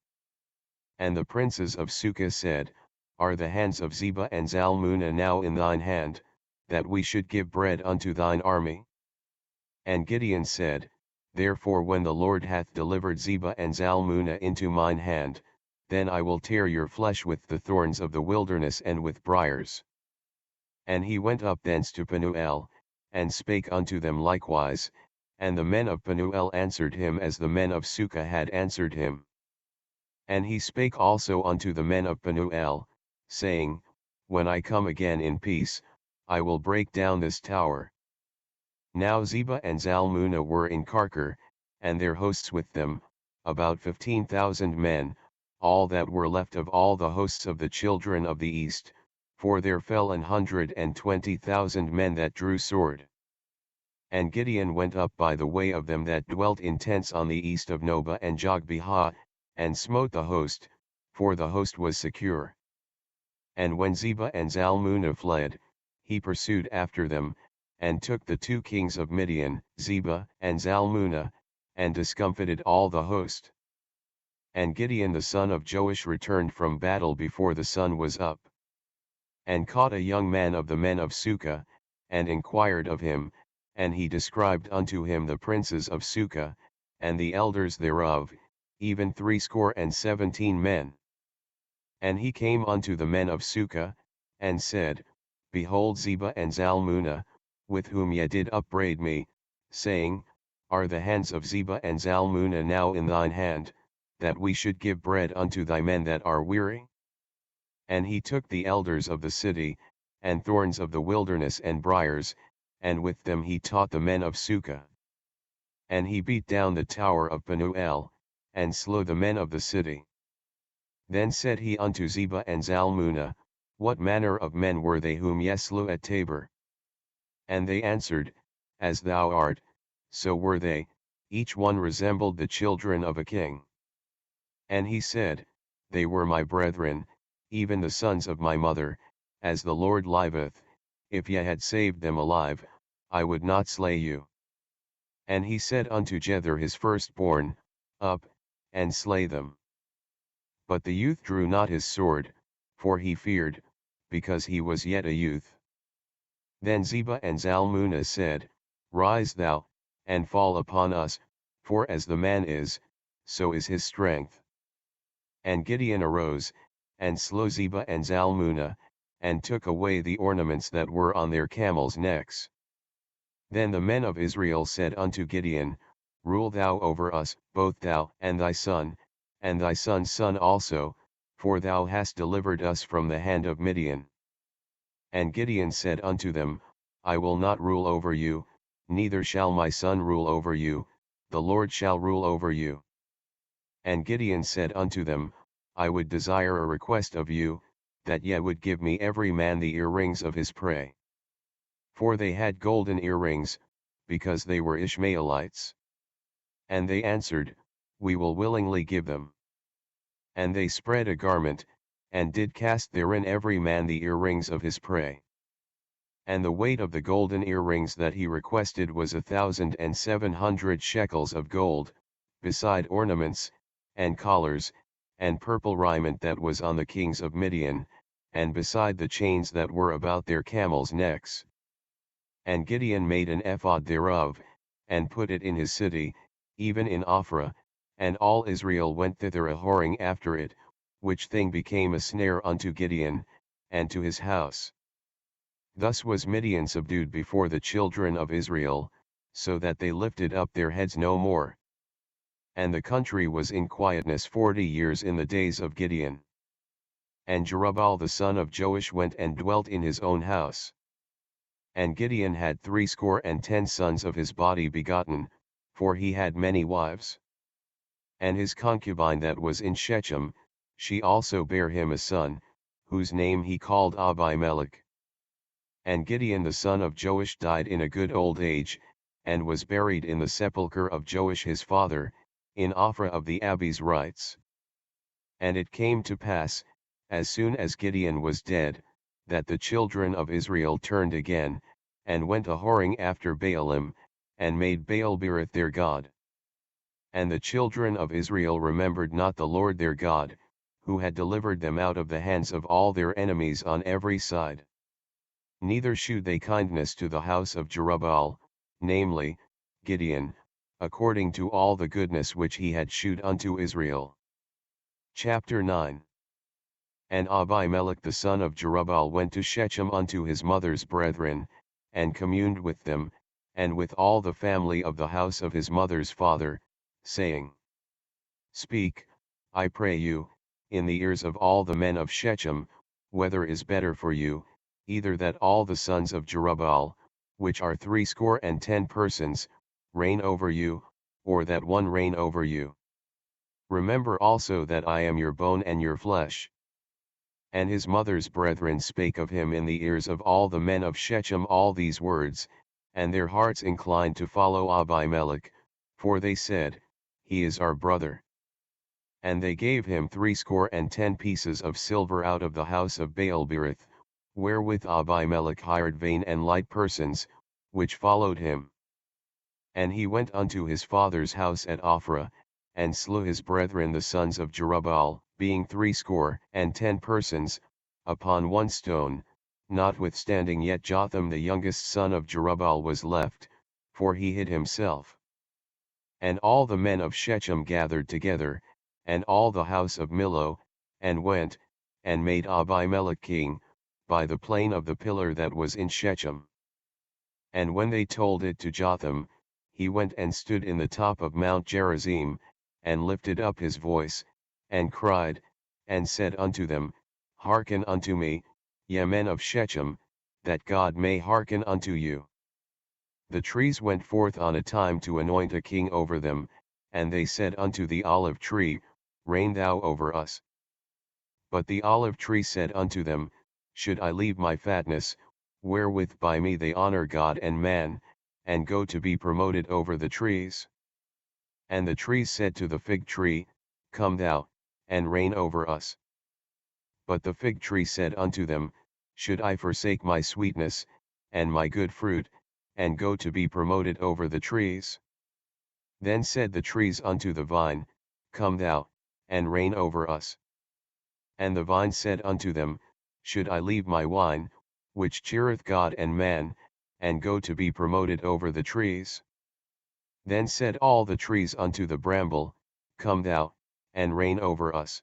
And the princes of Succoth said, Are the hands of Zebah and Zalmunna now in thine hand, that we should give bread unto thine army? And Gideon said, Therefore when the Lord hath delivered Zebah and Zalmunna into mine hand, then I will tear your flesh with the thorns of the wilderness and with briars. And he went up thence to Penuel, and spake unto them likewise, and the men of Penuel answered him as the men of Succoth had answered him. And he spake also unto the men of Penuel, saying, When I come again in peace, I will break down this tower. Now Zebah and Zalmunna were in Karkor, and their hosts with them, about 15,000 men, all that were left of all the hosts of the children of the east, for there fell 120,000 men that drew sword. And Gideon went up by the way of them that dwelt in tents on the east of Nobah and Jogbehah, and smote the host, for the host was secure. And when Zebah and Zalmunna fled, he pursued after them, and took the 2 kings of Midian, Zebah and Zalmunna, and discomfited all the host. And Gideon the son of Joash returned from battle before the sun was up, and caught a young man of the men of Succoth, and inquired of him, and he described unto him the princes of Succoth, and the elders thereof, even 70 men. And he came unto the men of Succoth, and said, Behold Zebah and Zalmunna, with whom ye did upbraid me, saying, Are the hands of Zebah and Zalmunna now in thine hand, that we should give bread unto thy men that are weary? And he took the elders of the city, and thorns of the wilderness and briars, and with them he taught the men of Succoth. And he beat down the tower of Penuel, and slew the men of the city. Then said he unto Zebah and Zalmunna, What manner of men were they whom ye slew at Tabor? And they answered, As thou art, so were they, each one resembled the children of a king. And he said, They were my brethren, even the sons of my mother, as the Lord liveth, if ye had saved them alive, I would not slay you. And he said unto Jether his firstborn, Up, and slay them. But the youth drew not his sword, for he feared, because he was yet a youth. Then Zebah and Zalmunna said, Rise thou, and fall upon us, for as the man is, so is his strength. And Gideon arose, and slew Zebah and Zalmunna, and took away the ornaments that were on their camels' necks. Then the men of Israel said unto Gideon, Rule thou over us, both thou and thy son, and thy son's son also, for thou hast delivered us from the hand of Midian. And Gideon said unto them, I will not rule over you, neither shall my son rule over you, the Lord shall rule over you. And Gideon said unto them, I would desire a request of you, that ye would give me every man the earrings of his prey. For they had golden earrings, because they were Ishmaelites. And they answered, We will willingly give them. And they spread a garment, and did cast therein every man the earrings of his prey. And the weight of the golden earrings that he requested was 1,700 shekels of gold, beside ornaments, and collars, and purple raiment that was on the kings of Midian, and beside the chains that were about their camels' necks. And Gideon made an ephod thereof, and put it in his city, even in Ophrah, and all Israel went thither a-whoring after it, which thing became a snare unto Gideon, and to his house. Thus was Midian subdued before the children of Israel, so that they lifted up their heads no more. And the country was in quietness 40 years in the days of Gideon. And Jerubbaal the son of Joash went and dwelt in his own house. And Gideon had 70 sons of his body begotten, for he had many wives. And his concubine that was in Shechem, she also bare him a son, whose name he called Abimelech. And Gideon the son of Joash died in a good old age, and was buried in the sepulchre of Joash his father, in Ophrah of the Abiezrites. And it came to pass, as soon as Gideon was dead, that the children of Israel turned again, and went a-whoring after Baalim, and made Baal-berith their god. And the children of Israel remembered not the Lord their God, who had delivered them out of the hands of all their enemies on every side. Neither shewed they kindness to the house of Jerubbaal, namely, Gideon, according to all the goodness which he had shewed unto Israel. Chapter 9. And Abimelech the son of Jerubbaal went to Shechem unto his mother's brethren, and communed with them, and with all the family of the house of his mother's father, saying, Speak, I pray you, in the ears of all the men of Shechem, whether is better for you, either that all the sons of Jerubbaal, which are 70 persons, reign over you, or that one reign over you. Remember also that I am your bone and your flesh. And his mother's brethren spake of him in the ears of all the men of Shechem all these words, and their hearts inclined to follow Abimelech, for they said, He is our brother. And they gave him 70 pieces of silver out of the house of Baal-berith, wherewith Abimelech hired vain and light persons, which followed him. And he went unto his father's house at Ophrah, and slew his brethren the sons of Jerubbaal, being 70 persons, upon one stone, notwithstanding yet Jotham the youngest son of Jerubbaal was left, for he hid himself. And all the men of Shechem gathered together, and all the house of Millo, and went, and made Abimelech king, by the plain of the pillar that was in Shechem. And when they told it to Jotham, he went and stood in the top of Mount Gerizim, and lifted up his voice, and cried, and said unto them, Hearken unto me, ye men of Shechem, that God may hearken unto you. The trees went forth on a time to anoint a king over them, and they said unto the olive tree, Reign thou over us. But the olive tree said unto them, Should I leave my fatness, wherewith by me they honor God and man, and go to be promoted over the trees? And the trees said to the fig tree, Come thou, and reign over us. But the fig tree said unto them, Should I forsake my sweetness, and my good fruit, and go to be promoted over the trees? Then said the trees unto the vine, Come thou, and reign over us. And the vine said unto them, Should I leave my wine, which cheereth God and man, and go to be promoted over the trees? Then said all the trees unto the bramble, Come thou, and reign over us.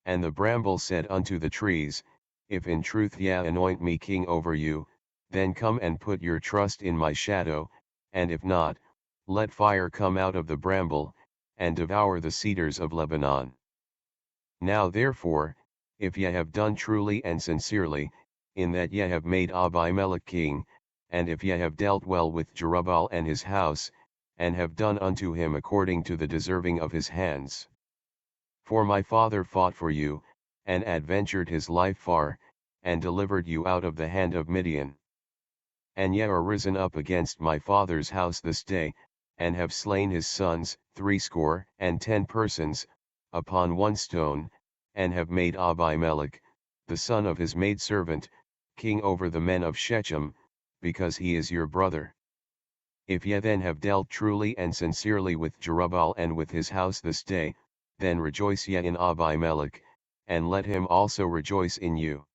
And the bramble said unto the trees, If in truth ye anoint me king over you, then come and put your trust in my shadow, and if not, let fire come out of the bramble, and devour the cedars of Lebanon. Now therefore, if ye have done truly and sincerely, in that ye have made Abimelech king, and if ye have dealt well with Jerubbaal and his house, and have done unto him according to the deserving of his hands. For my father fought for you, and adventured his life far, and delivered you out of the hand of Midian. And ye are risen up against my father's house this day, and have slain his sons, 70 persons, upon one stone, and have made Abimelech, the son of his maidservant, king over the men of Shechem, because he is your brother. If ye then have dealt truly and sincerely with Jerubbaal and with his house this day, then rejoice ye in Abimelech, and let him also rejoice in you.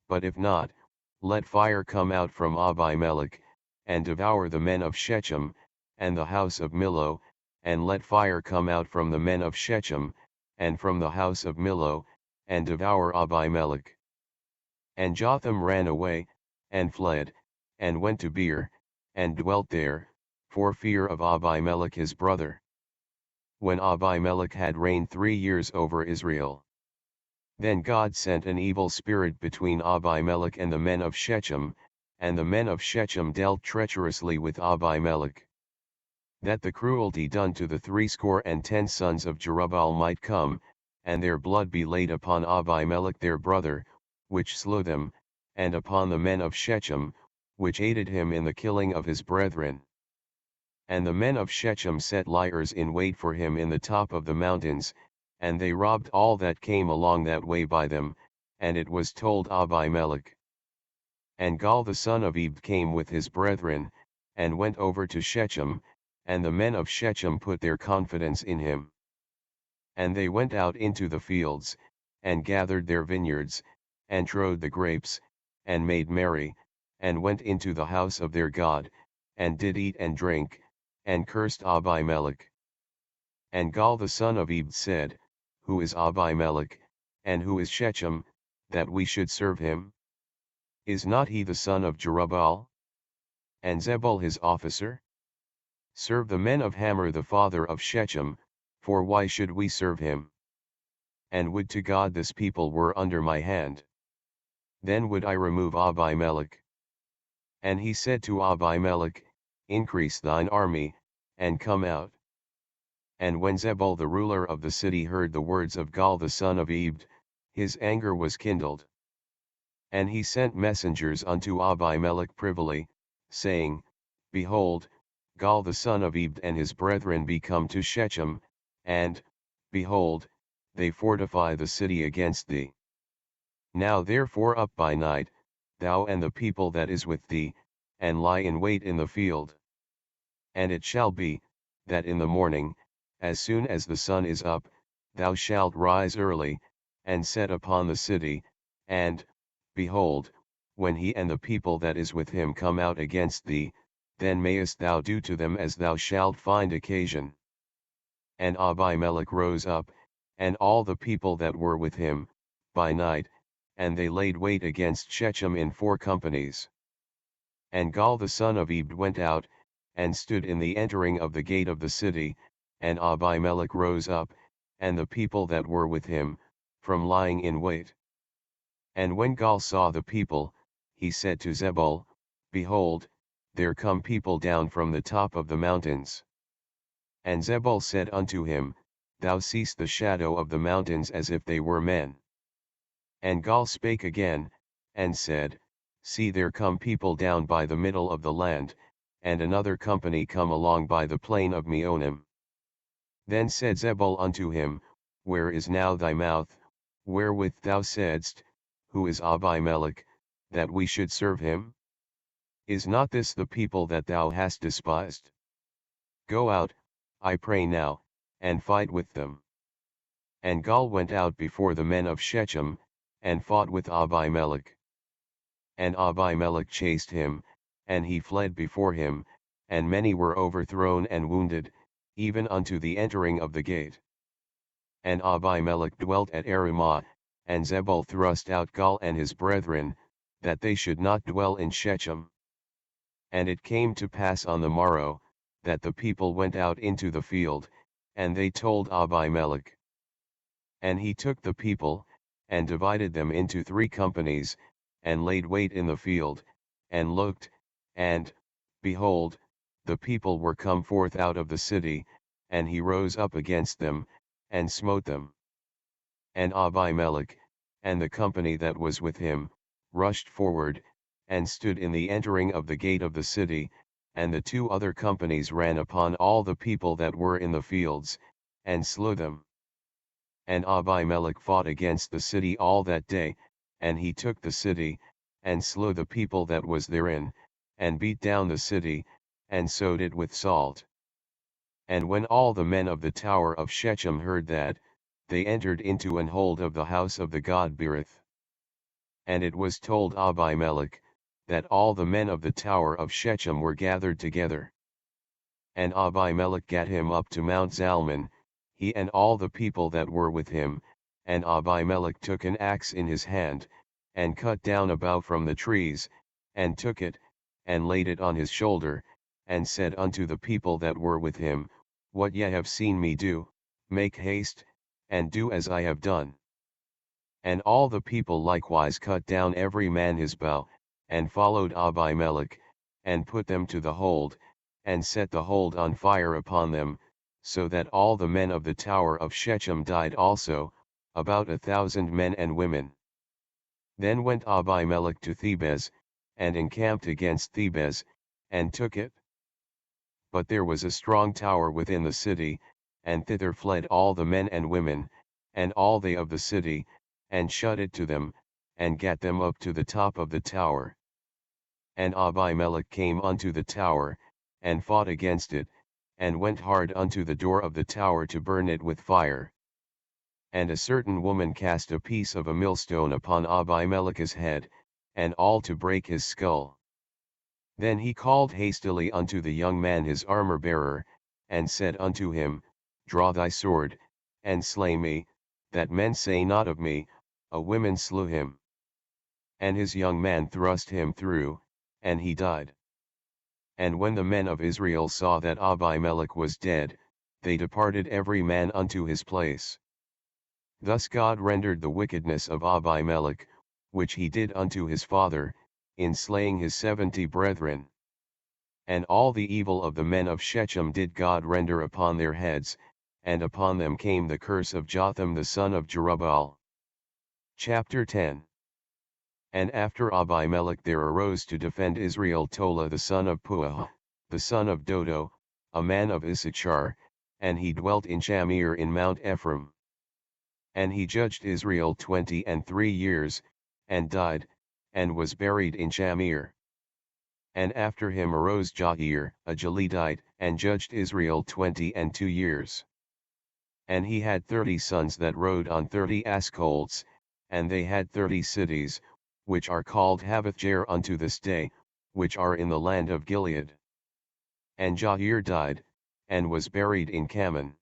But if not, let fire come out from Abimelech, and devour the men of Shechem, and the house of Millo, and let fire come out from the men of Shechem, and from the house of Millo, and devour Abimelech. And Jotham ran away, and fled, and went to Beer, and dwelt there, for fear of Abimelech his brother. When Abimelech had reigned 3 years over Israel. Then God sent an evil spirit between Abimelech and the men of Shechem, and the men of Shechem dealt treacherously with Abimelech. That the cruelty done to the 70 sons of Jerubbaal might come, and their blood be laid upon Abimelech their brother, which slew them, and upon the men of Shechem, which aided him in the killing of his brethren. And the men of Shechem set liers in wait for him in the top of the mountains, and they robbed all that came along that way by them, and it was told Abimelech. And Gaal the son of Ebed came with his brethren, and went over to Shechem, and the men of Shechem put their confidence in him. And they went out into the fields, and gathered their vineyards, and trode the grapes, and made merry, and went into the house of their God, and did eat and drink, and cursed Abimelech. And Gaal the son of Ebed said, Who is Abimelech, and who is Shechem, that we should serve him? Is not he the son of Jerubbaal? And Zebul his officer? Serve the men of Hamor the father of Shechem, for why should we serve him? And would to God this people were under my hand. Then would I remove Abimelech. And he said to Abimelech, Increase thine army, and come out. And when Zebul the ruler of the city heard the words of Gaal the son of Ebed, his anger was kindled. And he sent messengers unto Abimelech privily, saying, Behold, Gaal the son of Ebed and his brethren be come to Shechem, and, behold, they fortify the city against thee. Now therefore up by night, thou and the people that is with thee, and lie in wait in the field. And it shall be, that in the morning, as soon as the sun is up, thou shalt rise early, and set upon the city, and, behold, when he and the people that is with him come out against thee, then mayest thou do to them as thou shalt find occasion. And Abimelech rose up, and all the people that were with him, by night, and they laid wait against Shechem in 4 companies. And Gaal the son of Ebed went out, and stood in the entering of the gate of the city, and Abimelech rose up, and the people that were with him, from lying in wait. And when Gaal saw the people, he said to Zebul, Behold, there come people down from the top of the mountains. And Zebul said unto him, Thou seest the shadow of the mountains as if they were men. And Gaal spake again, and said, See, there come people down by the middle of the land, and another company come along by the plain of Meonim. Then said Zebul unto him, Where is now thy mouth, wherewith thou saidst, Who is Abimelech, that we should serve him? Is not this the people that thou hast despised? Go out, I pray now, and fight with them. And Gaal went out before the men of Shechem, and fought with Abimelech. And Abimelech chased him, and he fled before him, and many were overthrown and wounded, even unto the entering of the gate. And Abimelech dwelt at Aramah, and Zebul thrust out Gaal and his brethren, that they should not dwell in Shechem. And it came to pass on the morrow, that the people went out into the field, and they told Abimelech. And he took the people, and divided them into 3 companies, and laid wait in the field, and looked, and, behold, the people were come forth out of the city, and he rose up against them, and smote them. And Abimelech, and the company that was with him, rushed forward, and stood in the entering of the gate of the city, and the 2 other companies ran upon all the people that were in the fields, and slew them. And Abimelech fought against the city all that day, and he took the city, and slew the people that was therein, and beat down the city, and sowed it with salt. And when all the men of the tower of Shechem heard that, they entered into an hold of the house of the god Berith. And it was told Abimelech, that all the men of the tower of Shechem were gathered together. And Abimelech gat him up to Mount Zalmon, he and all the people that were with him, and Abimelech took an axe in his hand, and cut down a bough from the trees, and took it, and laid it on his shoulder, and said unto the people that were with him, What ye have seen me do, make haste, and do as I have done. And all the people likewise cut down every man his bough, and followed Abimelech, and put them to the hold, and set the hold on fire upon them, so that all the men of the tower of Shechem died also, about 1,000 men and women. Then went Abimelech to Thebez, and encamped against Thebez, and took it. But there was a strong tower within the city, and thither fled all the men and women, and all they of the city, and shut it to them, and gat them up to the top of the tower. And Abimelech came unto the tower, and fought against it, and went hard unto the door of the tower to burn it with fire. And a certain woman cast a piece of a millstone upon Abimelech's head, and all to break his skull. Then he called hastily unto the young man his armor-bearer, and said unto him, Draw thy sword, and slay me, that men say not of me, a woman slew him. And his young man thrust him through, and he died. And when the men of Israel saw that Abimelech was dead, they departed every man unto his place. Thus God rendered the wickedness of Abimelech, which he did unto his father, in slaying his 70 brethren. And all the evil of the men of Shechem did God render upon their heads, and upon them came the curse of Jotham the son of Jerubbaal. Chapter 10. And after Abimelech there arose to defend Israel Tola the son of Puah, the son of Dodo, a man of Issachar, and he dwelt in Shamir in Mount Ephraim. And he judged Israel 23 years, and died, and was buried in Shamir. And after him arose Jair, a Gileadite, and judged Israel 22 years. And he had 30 sons that rode on 30 ass colts, and they had 30 cities, which are called Havothjair unto this day, which are in the land of Gilead. And Jair died, and was buried in Kaman.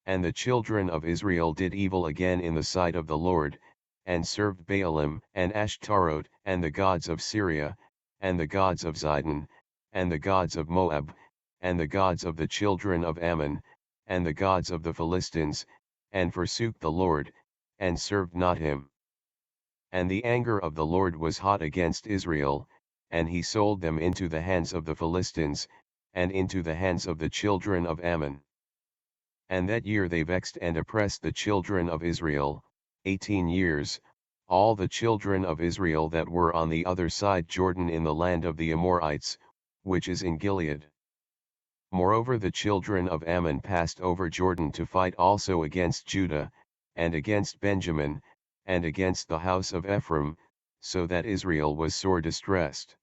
And the children of Israel did evil again in the sight of the Lord, and served Baalim and Ashtaroth, and the gods of Syria, and the gods of Zidon, and the gods of Moab, and the gods of the children of Ammon, and the gods of the Philistines, and forsook the Lord, and served not him. And the anger of the Lord was hot against Israel, and he sold them into the hands of the Philistines, and into the hands of the children of Ammon. And that year they vexed and oppressed the children of Israel, 18 years, all the children of Israel that were on the other side Jordan in the land of the Amorites, which is in Gilead. Moreover the children of Ammon passed over Jordan to fight also against Judah, and against Benjamin, and against the house of Ephraim, so that Israel was sore distressed.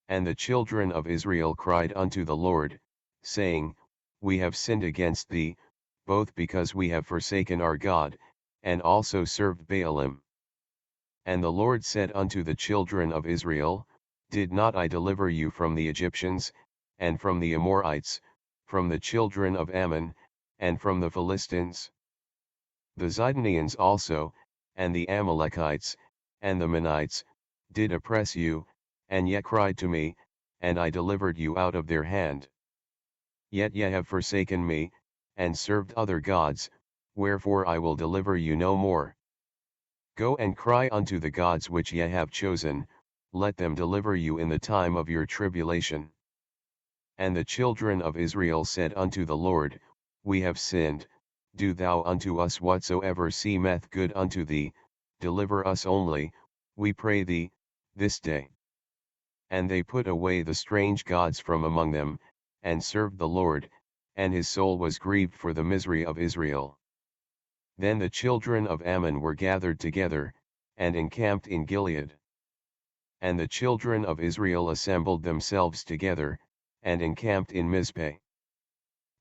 And the children of Israel cried unto the Lord, saying, We have sinned against thee, both because we have forsaken our God, and also served Baalim. And the Lord said unto the children of Israel, Did not I deliver you from the Egyptians, and from the Amorites, from the children of Ammon, and from the Philistines? The Zidonians also, and the Amalekites, and the Menites, did oppress you, and ye cried to me, and I delivered you out of their hand. Yet ye have forsaken me, and served other gods, wherefore I will deliver you no more. Go and cry unto the gods which ye have chosen, let them deliver you in the time of your tribulation. And the children of Israel said unto the Lord, We have sinned, do thou unto us whatsoever seemeth good unto thee, deliver us only, we pray thee, this day. And they put away the strange gods from among them, and served the Lord, and his soul was grieved for the misery of Israel. Then the children of Ammon were gathered together, and encamped in Gilead. And the children of Israel assembled themselves together, and encamped in Mizpeh.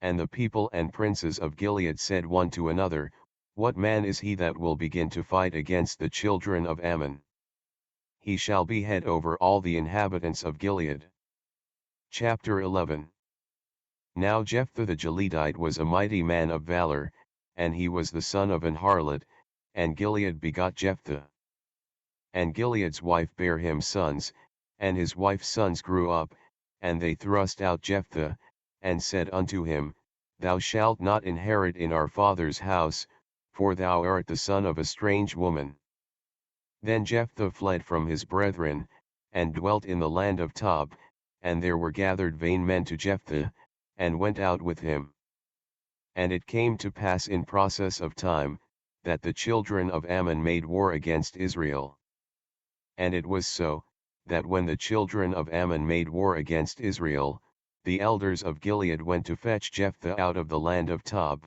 And the people and princes of Gilead said one to another, What man is he that will begin to fight against the children of Ammon? he shall be head over all the inhabitants of Gilead. Chapter 11. Now Jephthah the Gileadite was a mighty man of valor, and he was the son of an harlot, and Gilead begot Jephthah. And Gilead's wife bare him sons, and his wife's sons grew up, and they thrust out Jephthah, and said unto him, Thou shalt not inherit in our father's house, for thou art the son of a strange woman. Then Jephthah fled from his brethren, and dwelt in the land of Tob, and there were gathered vain men to Jephthah, and went out with him. And it came to pass in process of time, that the children of Ammon made war against Israel. And it was so, that when the children of Ammon made war against Israel, the elders of Gilead went to fetch Jephthah out of the land of Tob.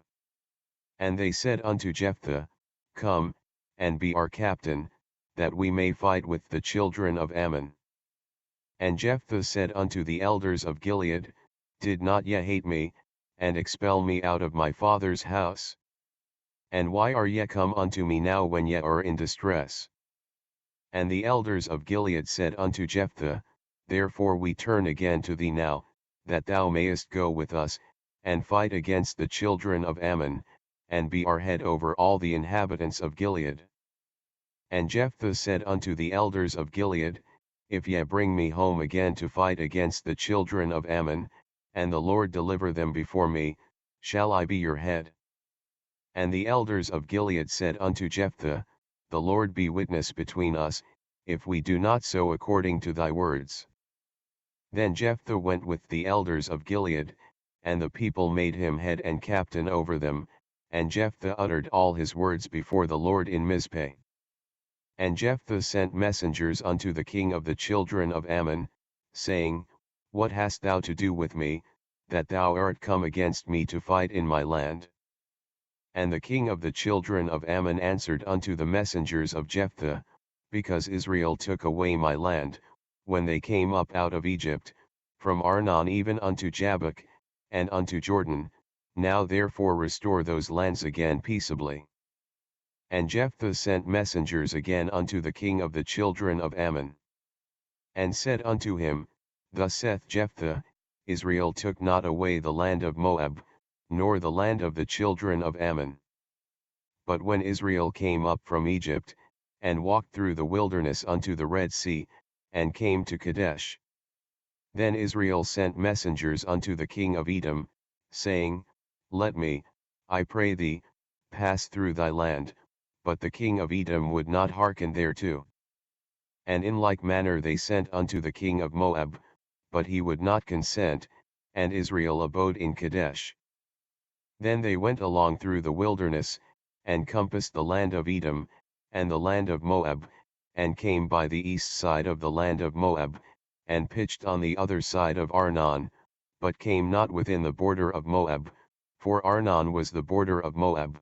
And they said unto Jephthah, Come, and be our captain, that we may fight with the children of Ammon. And Jephthah said unto the elders of Gilead, Did not ye hate me, and expel me out of my father's house? And why are ye come unto me now when ye are in distress? And the elders of Gilead said unto Jephthah, Therefore we turn again to thee now, that thou mayest go with us, and fight against the children of Ammon, and be our head over all the inhabitants of Gilead. And Jephthah said unto the elders of Gilead, If ye bring me home again to fight against the children of Ammon, and the Lord deliver them before me, shall I be your head? And the elders of Gilead said unto Jephthah, The Lord be witness between us, if we do not so according to thy words. Then Jephthah went with the elders of Gilead, and the people made him head and captain over them, and Jephthah uttered all his words before the Lord in Mizpeh. And Jephthah sent messengers unto the king of the children of Ammon, saying, What hast thou to do with me, that thou art come against me to fight in my land? And the king of the children of Ammon answered unto the messengers of Jephthah, Because Israel took away my land, when they came up out of Egypt, from Arnon even unto Jabbok, and unto Jordan, now therefore restore those lands again peaceably. And Jephthah sent messengers again unto the king of the children of Ammon, and said unto him, Thus saith Jephthah, Israel took not away the land of Moab, nor the land of the children of Ammon. But when Israel came up from Egypt, and walked through the wilderness unto the Red Sea, and came to Kadesh, then Israel sent messengers unto the king of Edom, saying, Let me, I pray thee, pass through thy land, but the king of Edom would not hearken thereto. And in like manner they sent unto the king of Moab, but he would not consent, and Israel abode in Kadesh. Then they went along through the wilderness, and compassed the land of Edom, and the land of Moab, and came by the east side of the land of Moab, and pitched on the other side of Arnon, but came not within the border of Moab, for Arnon was the border of Moab.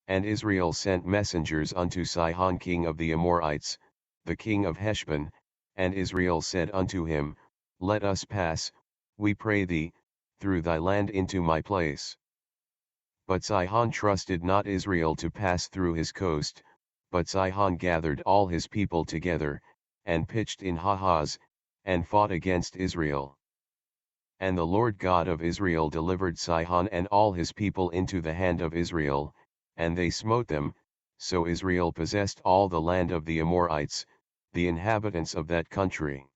And Israel sent messengers unto Sihon king of the Amorites, the king of Heshbon, and Israel said unto him, Let us pass, we pray thee, through thy land into my place. But Sihon trusted not Israel to pass through his coast, but Sihon gathered all his people together, and pitched in Hahaz, and fought against Israel. And the Lord God of Israel delivered Sihon and all his people into the hand of Israel, and they smote them, so Israel possessed all the land of the Amorites, the inhabitants of that country.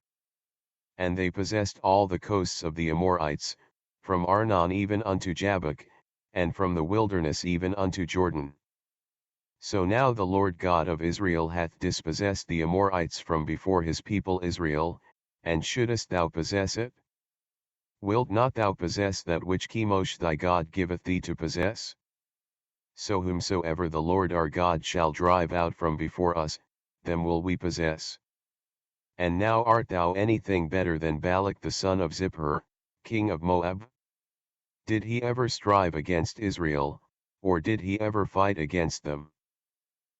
And they possessed all the coasts of the Amorites, from Arnon even unto Jabbok, and from the wilderness even unto Jordan. So now the Lord God of Israel hath dispossessed the Amorites from before his people Israel, and shouldest thou possess it? Wilt not thou possess that which Chemosh thy God giveth thee to possess? So whomsoever the Lord our God shall drive out from before us, them will we possess. And now art thou anything better than Balak the son of Zippor, king of Moab? Did he ever strive against Israel, or did he ever fight against them?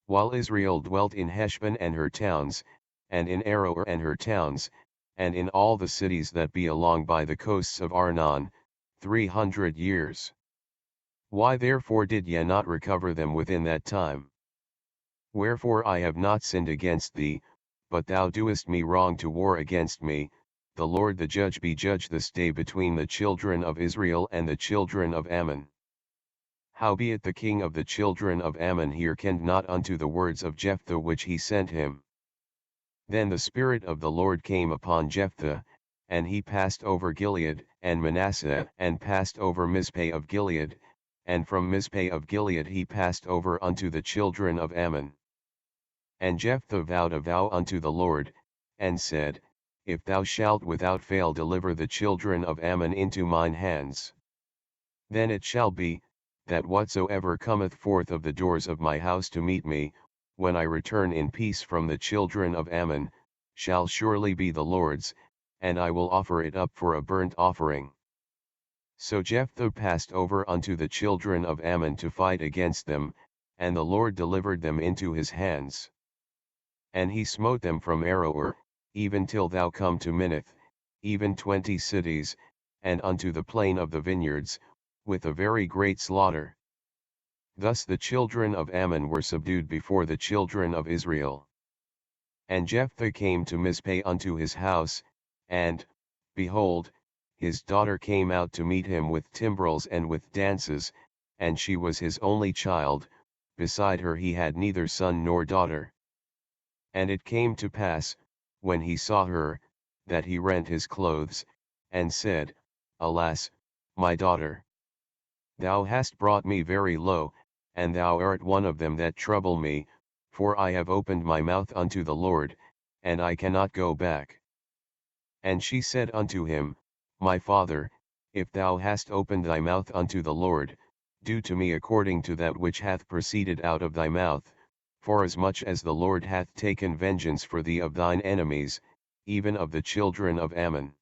While Israel dwelt in Heshbon and her towns, and in Aroer and her towns, and in all the cities that be along by the coasts of Arnon, 300 years. Why therefore did ye not recover them within that time? Wherefore I have not sinned against thee, but thou doest me wrong to war against me. The Lord the judge be judge this day between the children of Israel and the children of Ammon. Howbeit the king of the children of Ammon hearkened not unto the words of Jephthah which he sent him. Then the Spirit of the Lord came upon Jephthah, and he passed over Gilead and Manasseh, and passed over Mizpeh of Gilead, and from Mizpeh of Gilead he passed over unto the children of Ammon. And Jephthah vowed a vow unto the Lord, and said, If thou shalt without fail deliver the children of Ammon into mine hands, then it shall be, that whatsoever cometh forth of the doors of my house to meet me, when I return in peace from the children of Ammon, shall surely be the Lord's, and I will offer it up for a burnt offering. So Jephthah passed over unto the children of Ammon to fight against them, and the Lord delivered them into his hands. And he smote them from Aroer, even till thou come to Minnith, even 20 cities, and unto the plain of the vineyards, with a very great slaughter. Thus the children of Ammon were subdued before the children of Israel. And Jephthah came to Mizpeh unto his house, and, behold, his daughter came out to meet him with timbrels and with dances, and she was his only child, beside her he had neither son nor daughter. And it came to pass, when he saw her, that he rent his clothes, and said, Alas, my daughter! Thou hast brought me very low, and thou art one of them that trouble me, for I have opened my mouth unto the Lord, and I cannot go back. And she said unto him, My father, if thou hast opened thy mouth unto the Lord, do to me according to that which hath proceeded out of thy mouth, forasmuch as the Lord hath taken vengeance for thee of thine enemies, even of the children of Ammon.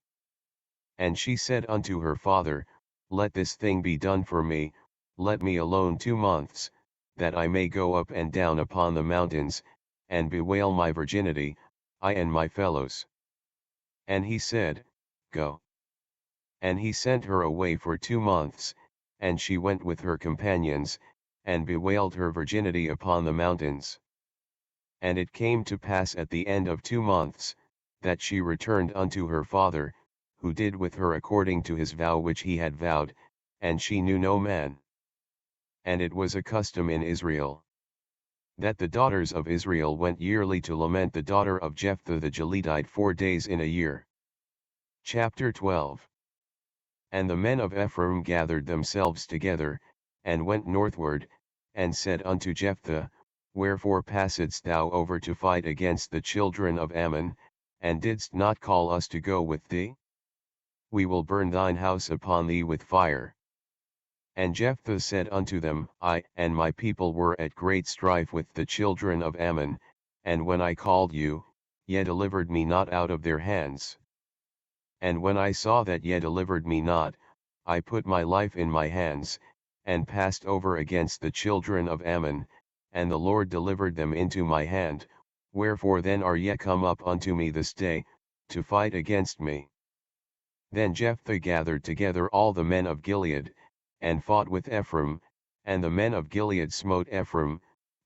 And she said unto her father, Let this thing be done for me, let me alone 2 months, that I may go up and down upon the mountains, and bewail my virginity, I and my fellows. And he said, Go. And he sent her away for 2 months, and she went with her companions, and bewailed her virginity upon the mountains. And it came to pass at the end of 2 months, that she returned unto her father, who did with her according to his vow which he had vowed, and she knew no man. And it was a custom in Israel, that the daughters of Israel went yearly to lament the daughter of Jephthah the Gileadite 4 days in a year. Chapter 12. And the men of Ephraim gathered themselves together, and went northward, and said unto Jephthah, Wherefore passedst thou over to fight against the children of Ammon, and didst not call us to go with thee? We will burn thine house upon thee with fire. And Jephthah said unto them, I and my people were at great strife with the children of Ammon, and when I called you, ye delivered me not out of their hands. And when I saw that ye delivered me not, I put my life in my hands, and passed over against the children of Ammon, and the Lord delivered them into my hand. Wherefore then are ye come up unto me this day, to fight against me? Then Jephthah gathered together all the men of Gilead, and fought with Ephraim, and the men of Gilead smote Ephraim,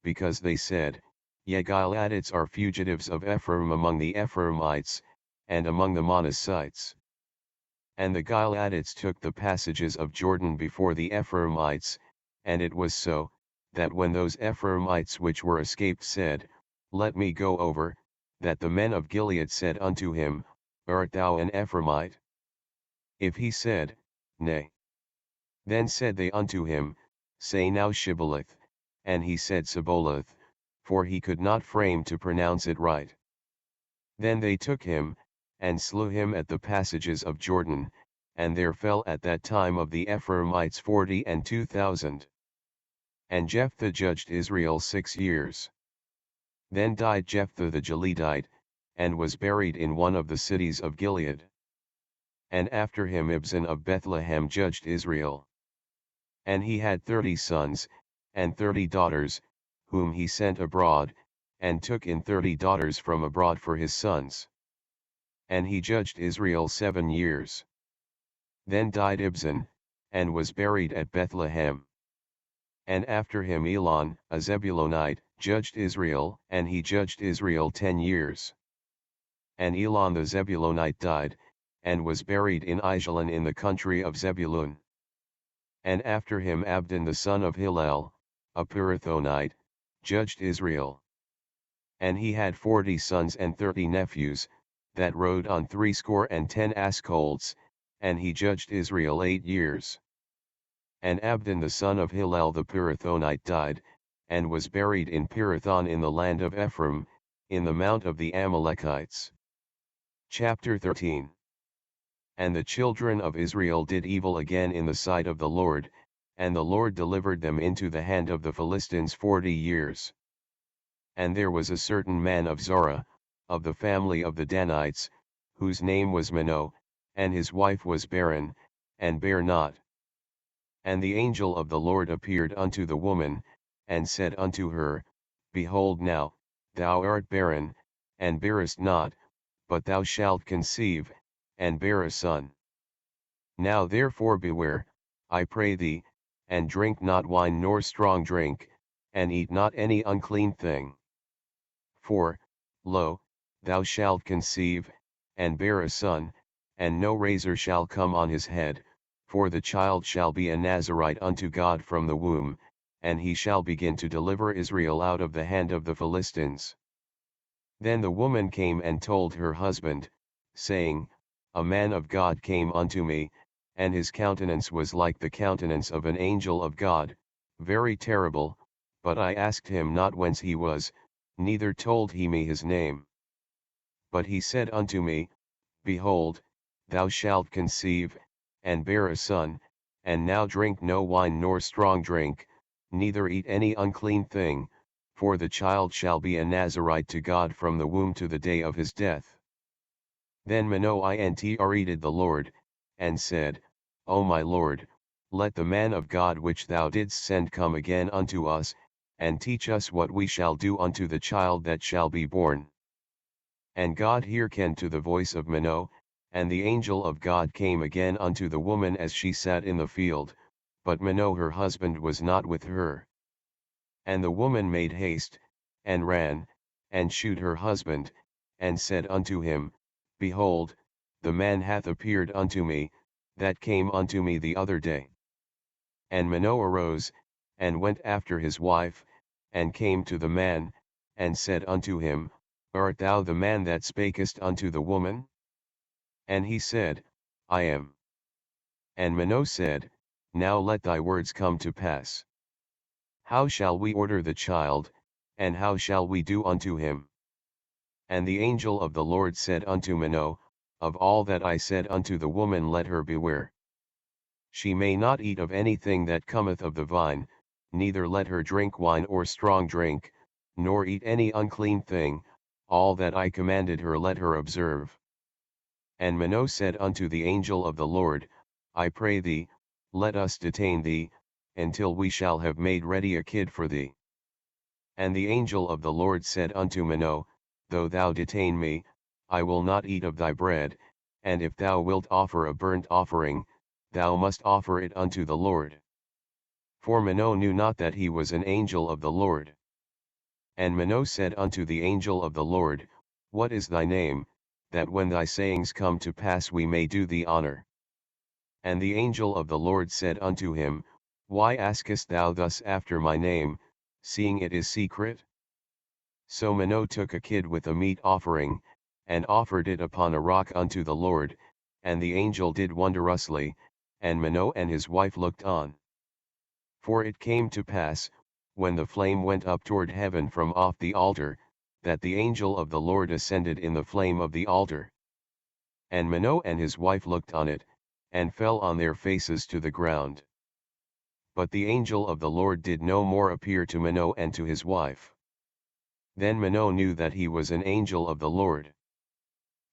because they said, Ye Gileadites are fugitives of Ephraim among the Ephraimites, and among the Manassites. And the Gileadites took the passages of Jordan before the Ephraimites, and it was so, that when those Ephraimites which were escaped said, Let me go over, that the men of Gilead said unto him, Art thou an Ephraimite? If he said, Nay. Then said they unto him, Say now Shibboleth, and he said Sibboleth, for he could not frame to pronounce it right. Then they took him, and slew him at the passages of Jordan, and there fell at that time of the Ephraimites 42,000. And Jephthah judged Israel 6 years. Then died Jephthah the Gileadite, and was buried in one of the cities of Gilead. And after him Ibzan of Bethlehem judged Israel. And he had 30 sons, and 30 daughters, whom he sent abroad, and took in 30 daughters from abroad for his sons. And he judged Israel 7 years. Then died Ibzan, and was buried at Bethlehem. And after him Elon, a Zebulonite, judged Israel, and he judged Israel 10 years. And Elon the Zebulunite died, and was buried in Aijalon in the country of Zebulun. And after him Abdon the son of Hillel, a Pirathonite, judged Israel. And he had 40 sons and 30 nephews, that rode on 70 ass colts, and he judged Israel 8 years. And Abdon the son of Hillel the Pirathonite died, and was buried in Pirathon in the land of Ephraim, in the mount of the Amalekites. Chapter 13. And the children of Israel did evil again in the sight of the Lord, and the Lord delivered them into the hand of the Philistines 40 years. And there was a certain man of Zorah, of the family of the Danites, whose name was Manoah, and his wife was barren, and bare not. And the angel of the Lord appeared unto the woman, and said unto her, Behold now, thou art barren, and bearest not, but thou shalt conceive, and bear a son. Now therefore beware, I pray thee, and drink not wine nor strong drink, and eat not any unclean thing. For, lo, thou shalt conceive, and bear a son, and no razor shall come on his head, for the child shall be a Nazarite unto God from the womb, and he shall begin to deliver Israel out of the hand of the Philistines. Then the woman came and told her husband, saying, A man of God came unto me, and his countenance was like the countenance of an angel of God, very terrible, but I asked him not whence he was, neither told he me his name. But he said unto me, Behold, thou shalt conceive, and bear a son, and now drink no wine nor strong drink, neither eat any unclean thing, for the child shall be a Nazarite to God from the womb to the day of his death. Then Manoah entreated the Lord, and said, O my Lord, let the man of God which thou didst send come again unto us, and teach us what we shall do unto the child that shall be born. And God hearkened to the voice of Manoah, and the angel of God came again unto the woman as she sat in the field, but Manoah her husband was not with her. And the woman made haste, and ran, and shewed her husband, and said unto him, Behold, the man hath appeared unto me, that came unto me the other day. And Manoah arose, and went after his wife, and came to the man, and said unto him, Art thou the man that spakest unto the woman? And he said, I am. And Manoah said, Now let thy words come to pass. How shall we order the child, and how shall we do unto him? And the angel of the Lord said unto Manoah, Of all that I said unto the woman let her beware. She may not eat of anything that cometh of the vine, neither let her drink wine or strong drink, nor eat any unclean thing, all that I commanded her let her observe. And Manoah said unto the angel of the Lord, I pray thee, let us detain thee, until we shall have made ready a kid for thee. And the angel of the Lord said unto Manoah, Though thou detain me, I will not eat of thy bread, and if thou wilt offer a burnt offering, thou must offer it unto the Lord. For Manoah knew not that he was an angel of the Lord. And Manoah said unto the angel of the Lord, What is thy name, that when thy sayings come to pass we may do thee honor? And the angel of the Lord said unto him, Why askest thou thus after my name, seeing it is secret? So Manoah took a kid with a meat offering, and offered it upon a rock unto the Lord, and the angel did wondrously, and Manoah and his wife looked on. For it came to pass, when the flame went up toward heaven from off the altar, that the angel of the Lord ascended in the flame of the altar. And Manoah and his wife looked on it, and fell on their faces to the ground. But the angel of the Lord did no more appear to Manoah and to his wife. Then Manoah knew that he was an angel of the Lord.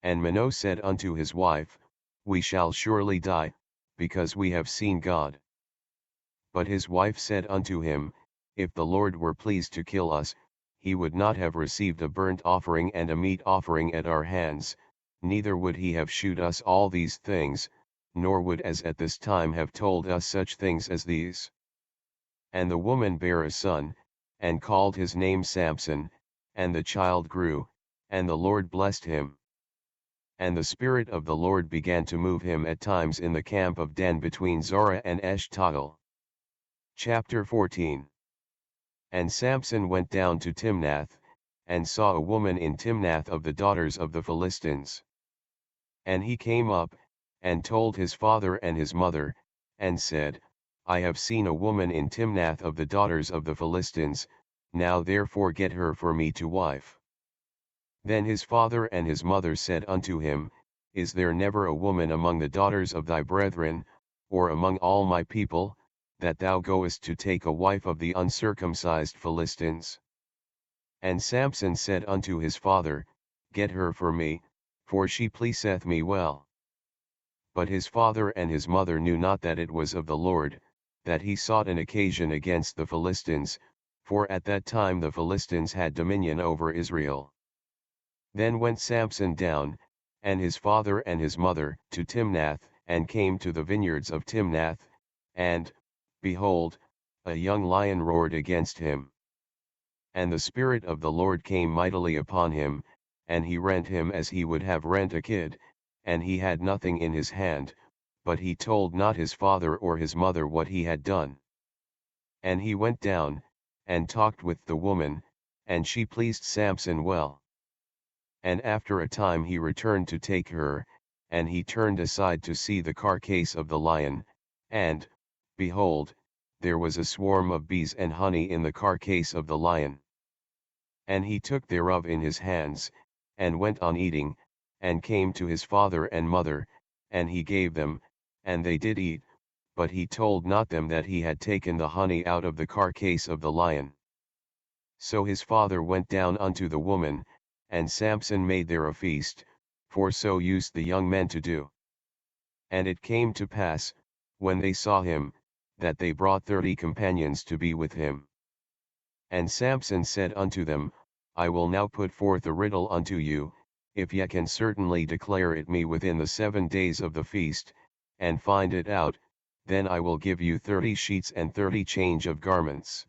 And Manoah said unto his wife, We shall surely die, because we have seen God. But his wife said unto him, If the Lord were pleased to kill us, he would not have received a burnt offering and a meat offering at our hands, neither would he have shewed us all these things, nor would as at this time have told us such things as these. And the woman bare a son, and called his name Samson, and the child grew, and the Lord blessed him. And the Spirit of the Lord began to move him at times in the camp of Dan between Zorah and Eshtaol. Chapter 14. And Samson went down to Timnath, and saw a woman in Timnath of the daughters of the Philistines. And he came up, and told his father and his mother, and said, I have seen a woman in Timnath of the daughters of the Philistines, now therefore get her for me to wife. Then his father and his mother said unto him, Is there never a woman among the daughters of thy brethren, or among all my people, that thou goest to take a wife of the uncircumcised Philistines? And Samson said unto his father, Get her for me, for she pleaseth me well. But his father and his mother knew not that it was of the Lord, that he sought an occasion against the Philistines, for at that time the Philistines had dominion over Israel. Then went Samson down, and his father and his mother, to Timnath, and came to the vineyards of Timnath, and, behold, a young lion roared against him. And the Spirit of the Lord came mightily upon him, and he rent him as he would have rent a kid, and he had nothing in his hand, but he told not his father or his mother what he had done. And he went down, and talked with the woman, and she pleased Samson well. And after a time he returned to take her, and he turned aside to see the carcase of the lion, and, behold, there was a swarm of bees and honey in the carcase of the lion. And he took thereof in his hands, and went on eating, and came to his father and mother, and he gave them, and they did eat, but he told not them that he had taken the honey out of the carcase of the lion. So his father went down unto the woman, and Samson made there a feast, for so used the young men to do. And it came to pass, when they saw him, that they brought 30 companions to be with him. And Samson said unto them, I will now put forth a riddle unto you, if ye can certainly declare it me within the 7 days of the feast, and find it out, then I will give you 30 sheets and 30 change of garments.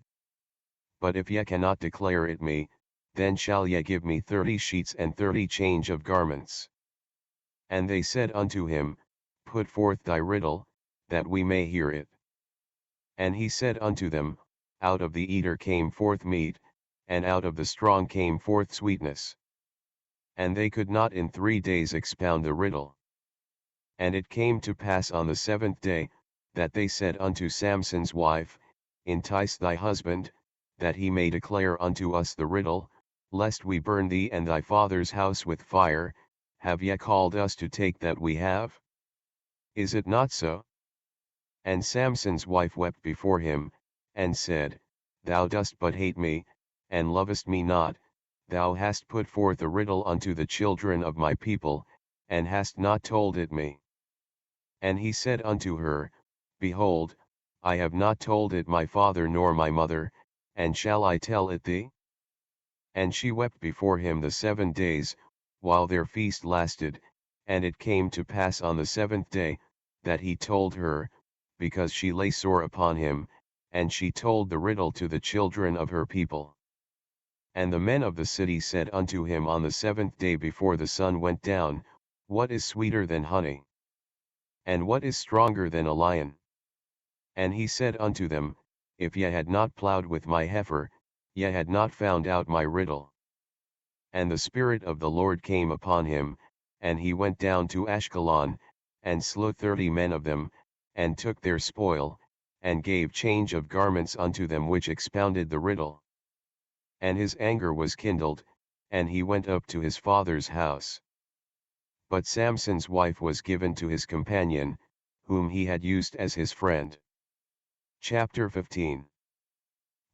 But if ye cannot declare it me, then shall ye give me 30 sheets and 30 change of garments. And they said unto him, Put forth thy riddle, that we may hear it. And he said unto them, Out of the eater came forth meat, and out of the strong came forth sweetness. And they could not in 3 days expound the riddle. And it came to pass on the 7th day, that they said unto Samson's wife, Entice thy husband, that he may declare unto us the riddle, lest we burn thee and thy father's house with fire. Have ye called us to take that we have? Is it not so? And Samson's wife wept before him, and said, Thou dost but hate me, and lovest me not, thou hast put forth a riddle unto the children of my people, and hast not told it me. And he said unto her, Behold, I have not told it my father nor my mother, and shall I tell it thee? And she wept before him the 7 days, while their feast lasted, and it came to pass on the 7th day, that he told her, because she lay sore upon him, and she told the riddle to the children of her people. And the men of the city said unto him on the 7th day before the sun went down, What is sweeter than honey? And what is stronger than a lion? And he said unto them, If ye had not plowed with my heifer, ye had not found out my riddle. And the Spirit of the Lord came upon him, and he went down to Ashkelon, and slew 30 men of them, and took their spoil, and gave change of garments unto them which expounded the riddle. And his anger was kindled, and he went up to his father's house. But Samson's wife was given to his companion, whom he had used as his friend. Chapter 15.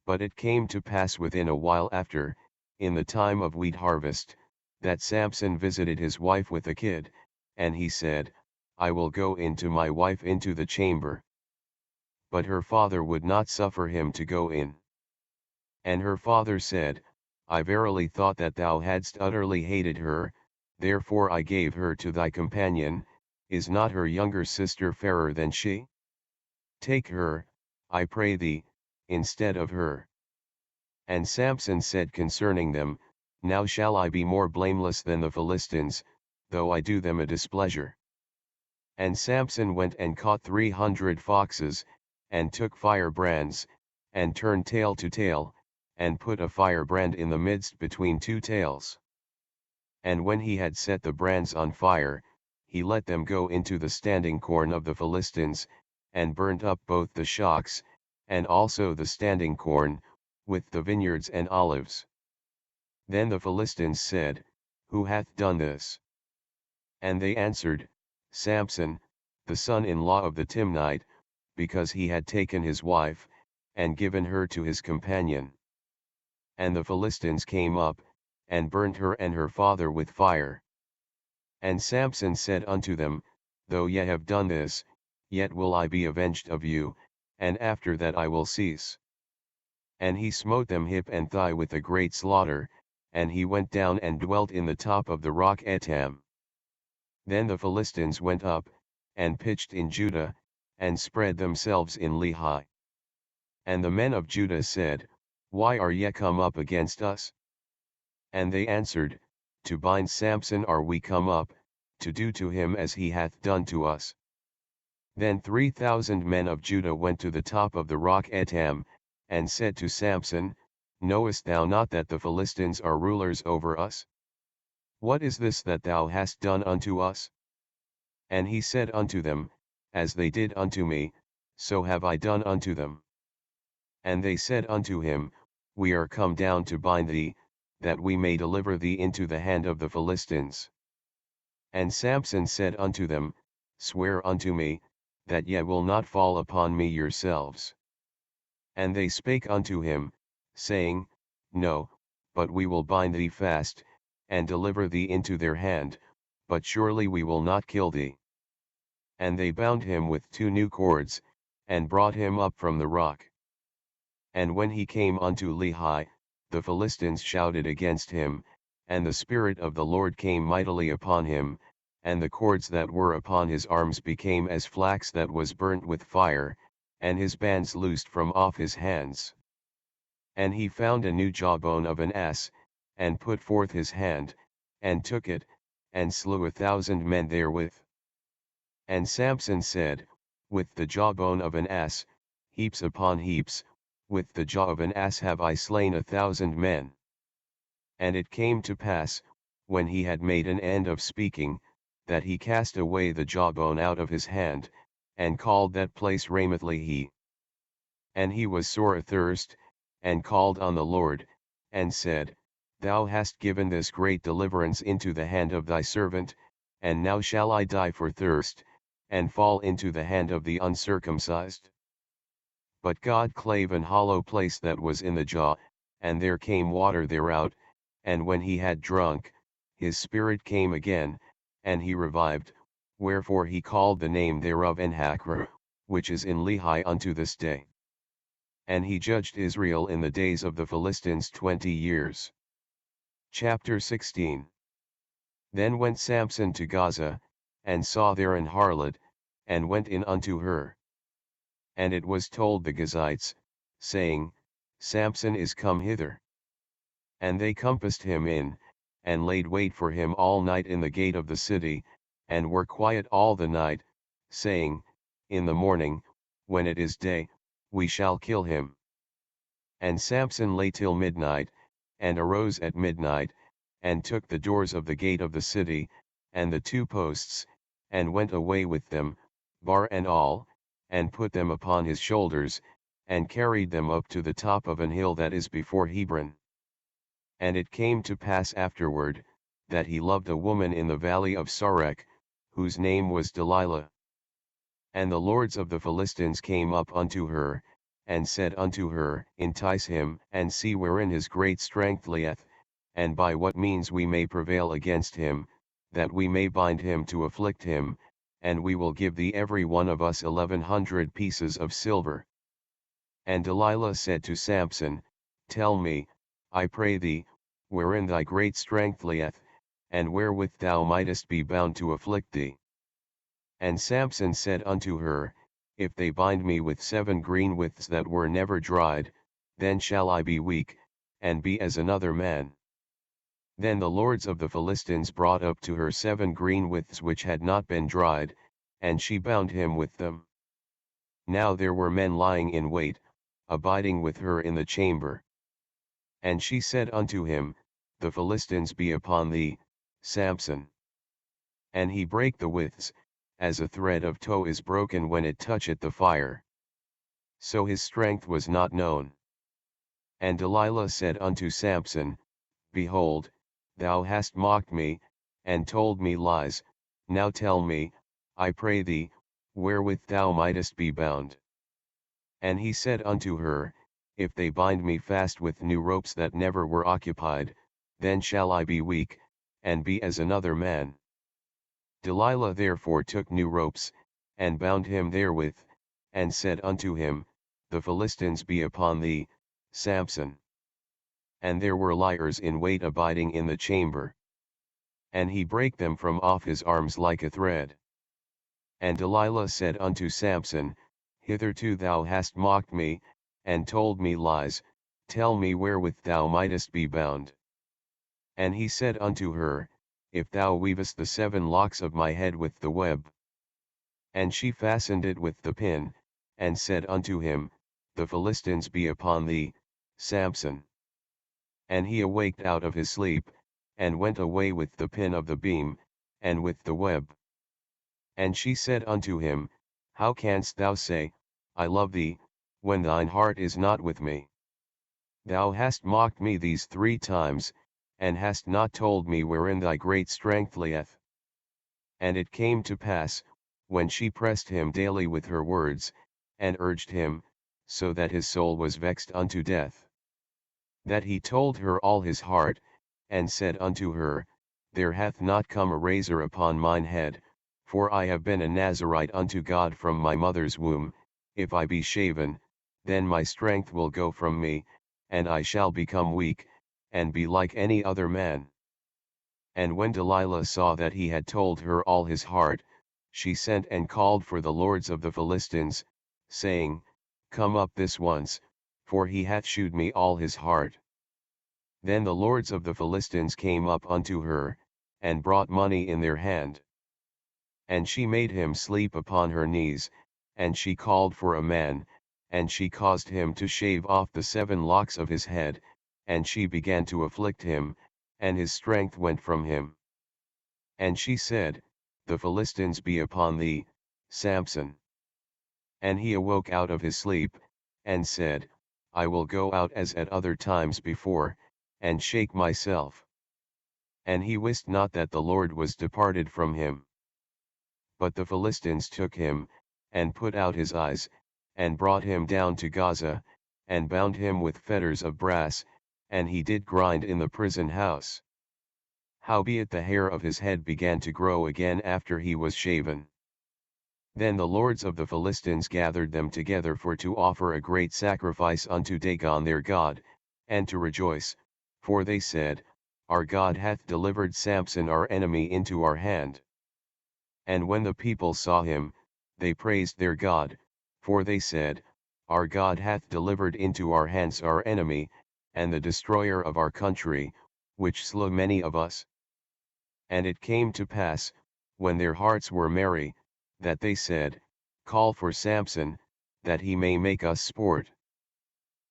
But it came to pass within a while after, in the time of wheat harvest, that Samson visited his wife with a kid, and he said, I will go in to my wife into the chamber. But her father would not suffer him to go in. And her father said, I verily thought that thou hadst utterly hated her, therefore I gave her to thy companion. Is not her younger sister fairer than she? Take her, I pray thee, instead of her. And Samson said concerning them, Now shall I be more blameless than the Philistines, though I do them a displeasure. And Samson went and caught 300 foxes, and took firebrands, and turned tail to tail, and put a firebrand in the midst between two tails. And when he had set the brands on fire, he let them go into the standing corn of the Philistines, and burnt up both the shocks, and also the standing corn, with the vineyards and olives. Then the Philistines said, Who hath done this? And they answered, Samson, the son-in-law of the Timnite, because he had taken his wife, and given her to his companion. And the Philistines came up, and burnt her and her father with fire. And Samson said unto them, Though ye have done this, yet will I be avenged of you, and after that I will cease. And he smote them hip and thigh with a great slaughter, and he went down and dwelt in the top of the rock Etam. Then the Philistines went up, and pitched in Judah, and spread themselves in Lehi. And the men of Judah said, Why are ye come up against us? And they answered, To bind Samson are we come up, to do to him as he hath done to us. Then 3,000 men of Judah went to the top of the rock Etam, and said to Samson, Knowest thou not that the Philistines are rulers over us? What is this that thou hast done unto us? And he said unto them, As they did unto me, so have I done unto them. And they said unto him, We are come down to bind thee, that we may deliver thee into the hand of the Philistines. And Samson said unto them, Swear unto me, that ye will not fall upon me yourselves. And they spake unto him, saying, No, but we will bind thee fast, and deliver thee into their hand, but surely we will not kill thee. And they bound him with 2 new cords, and brought him up from the rock. And when he came unto Lehi, the Philistines shouted against him, and the Spirit of the Lord came mightily upon him, and the cords that were upon his arms became as flax that was burnt with fire, and his bands loosed from off his hands. And he found a new jawbone of an ass, and put forth his hand, and took it, and slew 1,000 men therewith. And Samson said, With the jawbone of an ass, heaps upon heaps, with the jaw of an ass have I slain 1,000 men. And it came to pass, when he had made an end of speaking, that he cast away the jawbone out of his hand, and called that place Ramath-lehi. And he was sore athirst, and called on the Lord, and said, Thou hast given this great deliverance into the hand of thy servant, and now shall I die for thirst, and fall into the hand of the uncircumcised? But God clave an hollow place that was in the jaw, and there came water thereout, and when he had drunk, his spirit came again, and he revived, wherefore he called the name thereof Enhakkore, which is in Lehi unto this day. And he judged Israel in the days of the Philistines 20 years. Chapter 16. Then went Samson to Gaza, and saw there an harlot, and went in unto her. And it was told the Gazites, saying, Samson is come hither. And they compassed him in, and laid wait for him all night in the gate of the city, and were quiet all the night, saying, In the morning, when it is day, we shall kill him. And Samson lay till midnight, and arose at midnight, and took the doors of the gate of the city, and the 2 posts, and went away with them, bar and all, and put them upon his shoulders, and carried them up to the top of an hill that is before Hebron. And it came to pass afterward, that he loved a woman in the valley of Sorek, whose name was Delilah. And the lords of the Philistines came up unto her, and said unto her, Entice him, and see wherein his great strength lieth, and by what means we may prevail against him, that we may bind him to afflict him, and we will give thee every one of us 1,100 pieces of silver. And Delilah said to Samson, Tell me, I pray thee, wherein thy great strength lieth, and wherewith thou mightest be bound to afflict thee. And Samson said unto her, If they bind me with 7 green withs that were never dried, then shall I be weak, and be as another man. Then the lords of the Philistines brought up to her 7 green withs which had not been dried, and she bound him with them. Now there were men lying in wait, abiding with her in the chamber. And she said unto him, The Philistines be upon thee, Samson. And he brake the withs, as a thread of tow is broken when it toucheth the fire. So his strength was not known. And Delilah said unto Samson, Behold, thou hast mocked me, and told me lies, now tell me, I pray thee, wherewith thou mightest be bound. And he said unto her, If they bind me fast with new ropes that never were occupied, then shall I be weak, and be as another man. Delilah therefore took new ropes, and bound him therewith, and said unto him, The Philistines be upon thee, Samson. And there were liers in wait abiding in the chamber. And he brake them from off his arms like a thread. And Delilah said unto Samson, Hitherto thou hast mocked me, and told me lies, tell me wherewith thou mightest be bound. And he said unto her, If thou weavest the 7 locks of my head with the web. And she fastened it with the pin, and said unto him, The Philistines be upon thee, Samson. And he awaked out of his sleep, and went away with the pin of the beam, and with the web. And she said unto him, How canst thou say, I love thee, when thine heart is not with me? Thou hast mocked me these 3 times, and hast not told me wherein thy great strength lieth. And it came to pass, when she pressed him daily with her words, and urged him, so that his soul was vexed unto death, that he told her all his heart, and said unto her, There hath not come a razor upon mine head, for I have been a Nazarite unto God from my mother's womb. If I be shaven, then my strength will go from me, and I shall become weak, and be like any other man. And when Delilah saw that he had told her all his heart, she sent and called for the lords of the Philistines, saying, Come up this once, for he hath shewed me all his heart. Then the lords of the Philistines came up unto her, and brought money in their hand. And she made him sleep upon her knees, and she called for a man, and she caused him to shave off the 7 locks of his head, and she began to afflict him, and his strength went from him. And she said, The Philistines be upon thee, Samson. And he awoke out of his sleep, and said, I will go out as at other times before, and shake myself. And he wist not that the Lord was departed from him. But the Philistines took him, and put out his eyes, and brought him down to Gaza, and bound him with fetters of brass, and he did grind in the prison house. Howbeit the hair of his head began to grow again after he was shaven. Then the lords of the Philistines gathered them together for to offer a great sacrifice unto Dagon their god, and to rejoice, for they said, Our God hath delivered Samson our enemy into our hand. And when the people saw him, they praised their God, for they said, Our God hath delivered into our hands our enemy, and the destroyer of our country, which slew many of us. And it came to pass, when their hearts were merry, that they said, Call for Samson, that he may make us sport.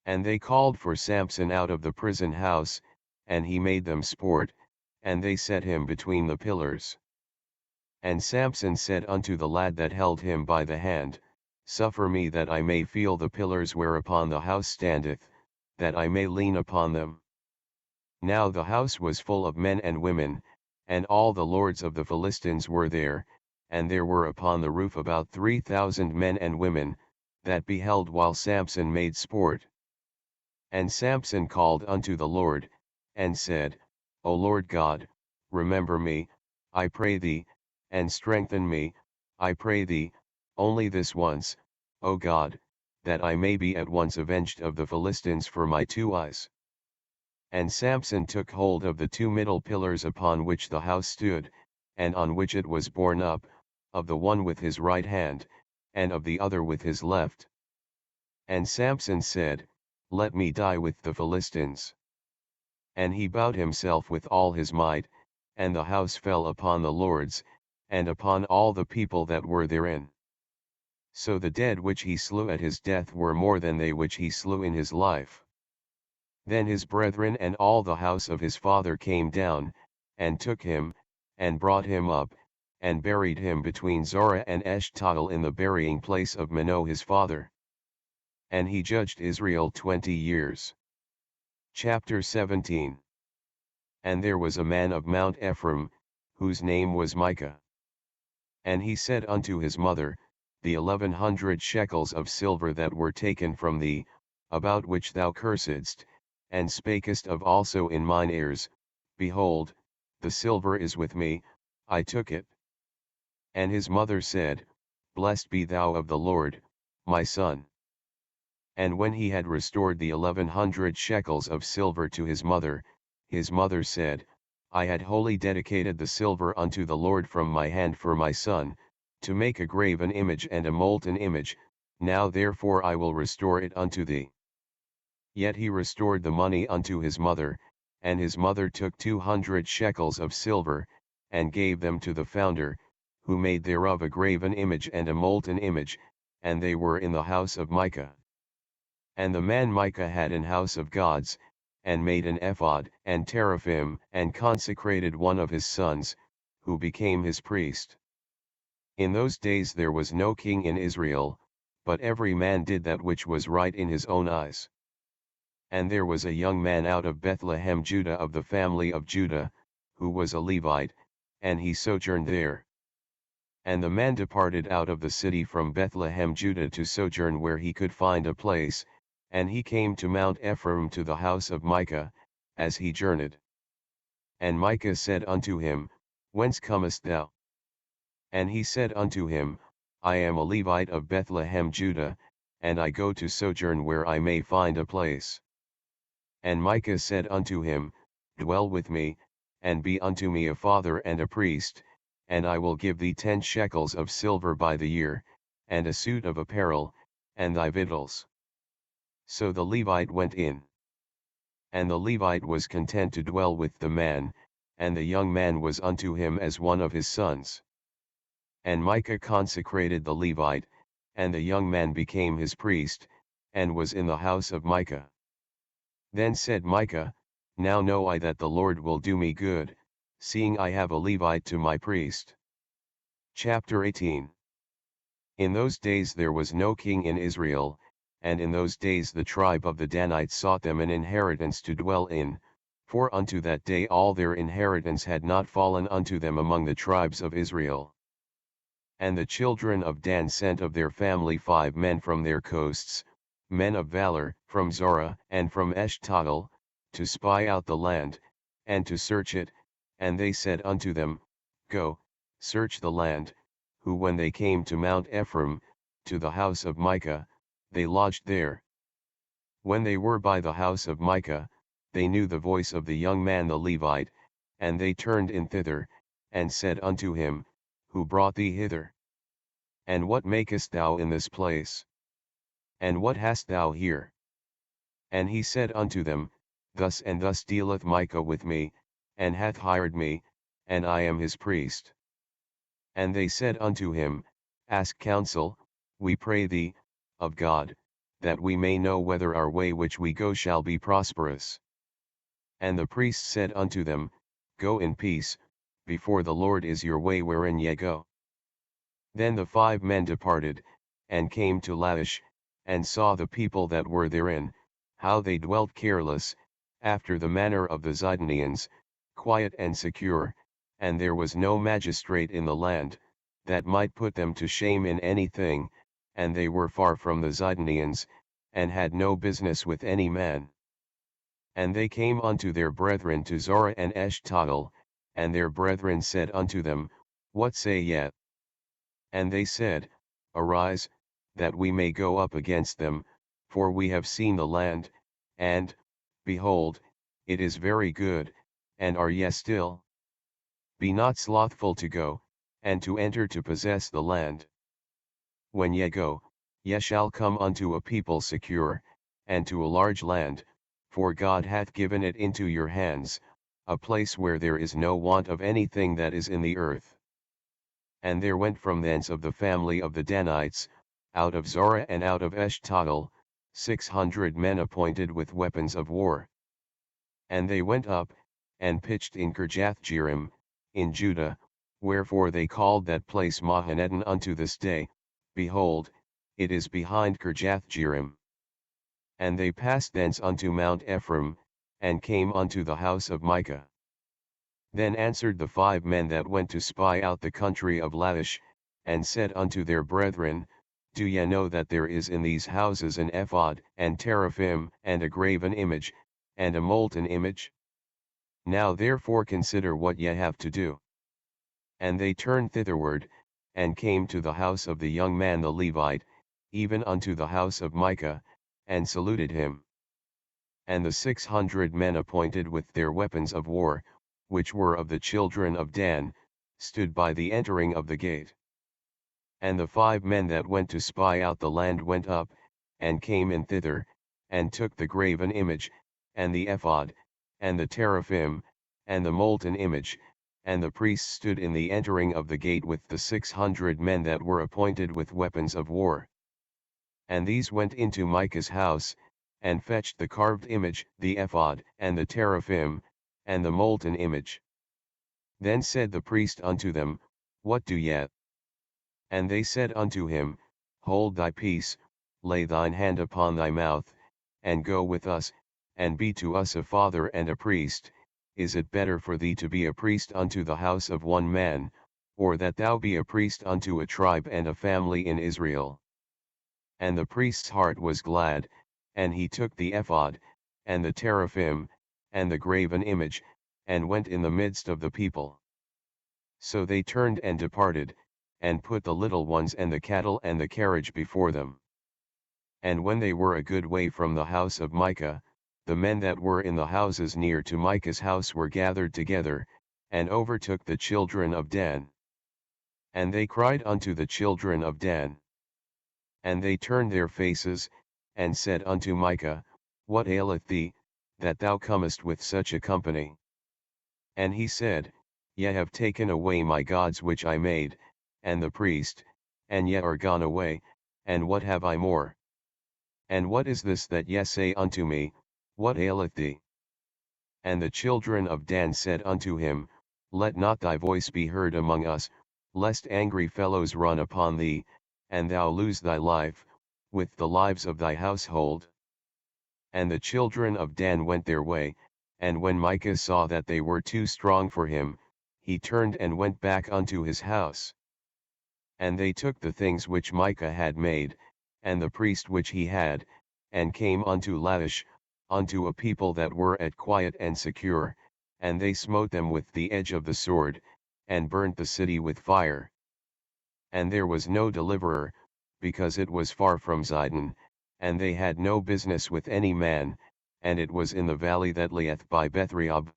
And they called for Samson out of the prison house, and he made them sport, and they set him between the pillars. And Samson said unto the lad that held him by the hand, Suffer me that I may feel the pillars whereupon the house standeth, that I may lean upon them. Now the house was full of men and women, and all the lords of the Philistines were there, and there were upon the roof about 3,000 men and women, that beheld while Samson made sport. And Samson called unto the Lord, and said, O Lord God, remember me, I pray thee, and strengthen me, I pray thee, only this once, O God, that I may be at once avenged of the Philistines for my 2 eyes. And Samson took hold of the 2 middle pillars upon which the house stood, and on which it was borne up, of the one with his right hand, and of the other with his left. And Samson said, Let me die with the Philistines. And he bowed himself with all his might, and the house fell upon the lords, and upon all the people that were therein. So the dead which he slew at his death were more than they which he slew in his life. Then his brethren and all the house of his father came down, and took him, and brought him up, and buried him between Zorah and Eshtaol in the burying place of Manoah his father. And he judged Israel 20 years. Chapter 17. And there was a man of Mount Ephraim, whose name was Micah. And he said unto his mother, The 1100 shekels of silver that were taken from thee, about which thou cursedst, and spakest of also in mine ears, behold, the silver is with me, I took it. And his mother said, Blessed be thou of the Lord, my son. And when he had restored the 1100 shekels of silver to his mother said, I had wholly dedicated the silver unto the Lord from my hand for my son, to make a graven image and a molten image, now therefore I will restore it unto thee. Yet he restored the money unto his mother, and his mother took 200 shekels of silver, and gave them to the founder, who made thereof a graven image and a molten image, and they were in the house of Micah. And the man Micah had an house of gods, and made an ephod and teraphim, and consecrated one of his sons, who became his priest. In those days there was no king in Israel, but every man did that which was right in his own eyes. And there was a young man out of Bethlehem Judah of the family of Judah, who was a Levite, and he sojourned there. And the man departed out of the city from Bethlehem Judah to sojourn where he could find a place, and he came to Mount Ephraim to the house of Micah, as he journeyed. And Micah said unto him, Whence comest thou? And he said unto him, I am a Levite of Bethlehem Judah, and I go to sojourn where I may find a place. And Micah said unto him, Dwell with me, and be unto me a father and a priest, and I will give thee 10 shekels of silver by the year, and a suit of apparel, and thy victuals. So the Levite went in. And the Levite was content to dwell with the man, and the young man was unto him as one of his sons. And Micah consecrated the Levite, and the young man became his priest, and was in the house of Micah. Then said Micah, Now know I that the Lord will do me good, seeing I have a Levite to my priest. Chapter 18. In those days there was no king in Israel, and in those days the tribe of the Danites sought them an inheritance to dwell in, for unto that day all their inheritance had not fallen unto them among the tribes of Israel. And the children of Dan sent of their family 5 men from their coasts, men of valor, from Zorah and from Eshtaol, to spy out the land, and to search it, and they said unto them, Go, search the land, who when they came to Mount Ephraim, to the house of Micah, they lodged there. When they were by the house of Micah, they knew the voice of the young man the Levite, and they turned in thither, and said unto him, Who brought thee hither? And what makest thou in this place? And what hast thou here? And he said unto them, Thus and thus dealeth Micah with me, and hath hired me, and I am his priest. And they said unto him, Ask counsel, we pray thee, of God, that we may know whether our way which we go shall be prosperous. And the priest said unto them, Go in peace, before the Lord is your way wherein ye go. Then the 5 men departed, and came to Laish, and saw the people that were therein, how they dwelt careless, after the manner of the Zidonians, quiet and secure, and there was no magistrate in the land, that might put them to shame in anything, and they were far from the Zidonians, and had no business with any man. And they came unto their brethren to Zorah and Eshtaol, and their brethren said unto them, What say ye? And they said, Arise, that we may go up against them, for we have seen the land, and, behold, it is very good, and are ye still? Be not slothful to go, and to enter to possess the land. When ye go, ye shall come unto a people secure, and to a large land, for God hath given it into your hands, a place where there is no want of anything that is in the earth. And there went from thence of the family of the Danites, out of Zorah and out of Eshtaol, 600 men appointed with weapons of war. And they went up, and pitched in Kirjathjearim, in Judah, wherefore they called that place Mahanedon unto this day. Behold, it is behind Kirjathjearim. And they passed thence unto Mount Ephraim, and came unto the house of Micah. Then answered the 5 men that went to spy out the country of Laish, and said unto their brethren, Do ye know that there is in these houses an ephod, and teraphim, and a graven image, and a molten image? Now therefore consider what ye have to do. And they turned thitherward, and came to the house of the young man the Levite, even unto the house of Micah, and saluted him. And the 600 men appointed with their weapons of war, which were of the children of Dan, stood by the entering of the gate. And the 5 men that went to spy out the land went up, and came in thither, and took the graven image, and the ephod, and the teraphim, and the molten image, and the priests stood in the entering of the gate with the 600 men that were appointed with weapons of war. And these went into Micah's house, and fetched the carved image, the ephod, and the teraphim, and the molten image. Then said the priest unto them, What do ye? And they said unto him, Hold thy peace, lay thine hand upon thy mouth, and go with us, and be to us a father and a priest. Is it better for thee to be a priest unto the house of one man, or that thou be a priest unto a tribe and a family in Israel? And the priest's heart was glad, and he took the ephod, and the teraphim, and the graven image, and went in the midst of the people. So they turned and departed, and put the little ones and the cattle and the carriage before them. And when they were a good way from the house of Micah, the men that were in the houses near to Micah's house were gathered together, and overtook the children of Dan. And they cried unto the children of Dan. And they turned their faces, and said unto Micah, What aileth thee, that thou comest with such a company? And he said, Ye have taken away my gods which I made, and the priest, and ye are gone away, and what have I more? And what is this that ye say unto me, What aileth thee? And the children of Dan said unto him, Let not thy voice be heard among us, lest angry fellows run upon thee, and thou lose thy life, with the lives of thy household. And the children of Dan went their way, and when Micah saw that they were too strong for him, he turned and went back unto his house. And they took the things which Micah had made, and the priest which he had, and came unto Laish, unto a people that were at quiet and secure, and they smote them with the edge of the sword, and burnt the city with fire. And there was no deliverer, because it was far from Zidon, and they had no business with any man, and it was in the valley that lieth by Bethrehob.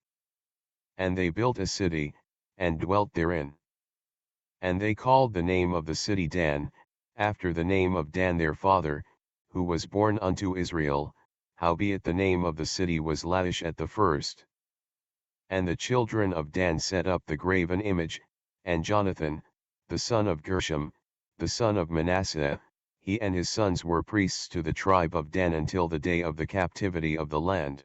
And they built a city, and dwelt therein. And they called the name of the city Dan, after the name of Dan their father, who was born unto Israel, howbeit the name of the city was Laish at the first. And the children of Dan set up the graven image, and Jonathan, the son of Gershom, the son of Manasseh, he and his sons were priests to the tribe of Dan until the day of the captivity of the land.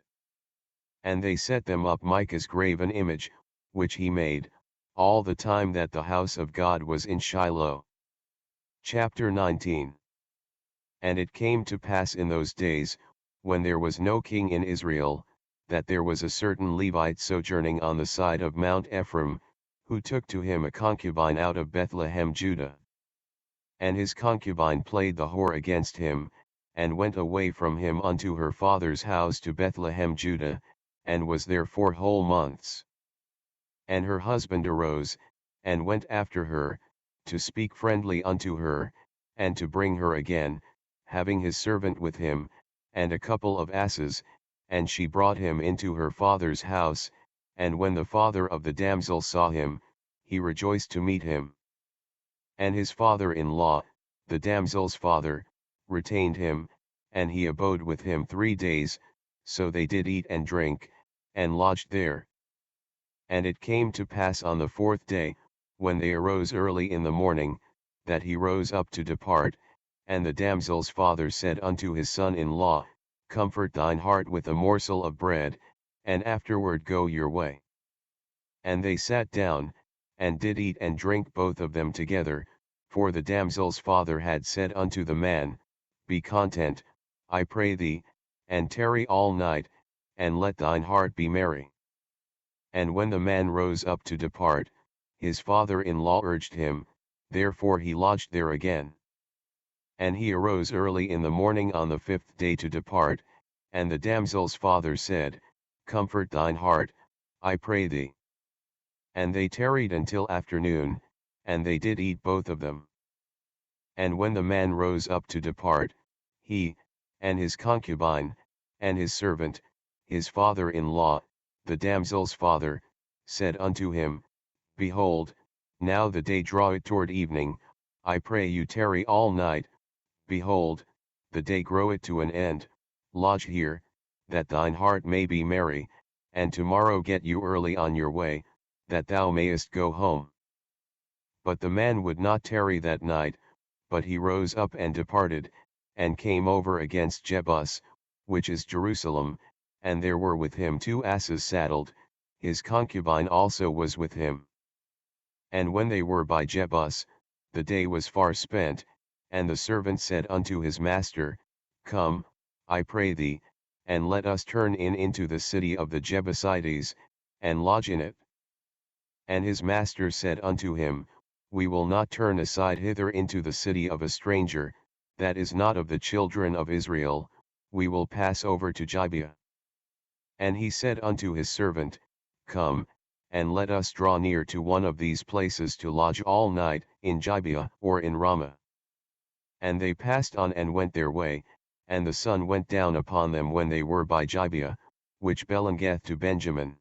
And they set them up Micah's graven image, which he made, all the time that the house of God was in Shiloh. Chapter 19. And it came to pass in those days, when there was no king in Israel, that there was a certain Levite sojourning on the side of Mount Ephraim, who took to him a concubine out of Bethlehem Judah. And his concubine played the whore against him, and went away from him unto her father's house to Bethlehem Judah, and was there 4 whole months. And her husband arose, and went after her, to speak friendly unto her, and to bring her again, having his servant with him, and a couple of asses, and she brought him into her father's house, and when the father of the damsel saw him, he rejoiced to meet him. And his father-in-law, the damsel's father, retained him, and he abode with him 3 days, So they did eat and drink, and lodged there. And it came to pass on the 4th day, when they arose early in the morning, that he rose up to depart, and the damsel's father said unto his son-in-law, Comfort thine heart with a morsel of bread, and afterward go your way. And they sat down, and did eat and drink both of them together, for the damsel's father had said unto the man, Be content, I pray thee, and tarry all night, and let thine heart be merry. And when the man rose up to depart, his father-in-law urged him, therefore he lodged there again. And he arose early in the morning on the 5th day to depart, and the damsel's father said, Comfort thine heart, I pray thee. And they tarried until afternoon, and they did eat both of them. And when the man rose up to depart, he, and his concubine, and his servant, his father-in-law, the damsel's father, said unto him, Behold, now the day draweth toward evening, I pray you tarry all night, behold, the day groweth to an end, lodge here, that thine heart may be merry, and tomorrow get you early on your way, that thou mayest go home. But the man would not tarry that night, but he rose up and departed, and came over against Jebus, which is Jerusalem, and there were with him 2 asses saddled, his concubine also was with him. And when they were by Jebus, the day was far spent, and the servant said unto his master, Come, I pray thee, and let us turn in into the city of the Jebusites, and lodge in it. And his master said unto him, We will not turn aside hither into the city of a stranger, that is not of the children of Israel, we will pass over to Gibeah. And he said unto his servant, Come, and let us draw near to one of these places to lodge all night, in Gibeah or in Ramah. And they passed on and went their way, and the sun went down upon them when they were by Gibeah, which belongeth to Benjamin.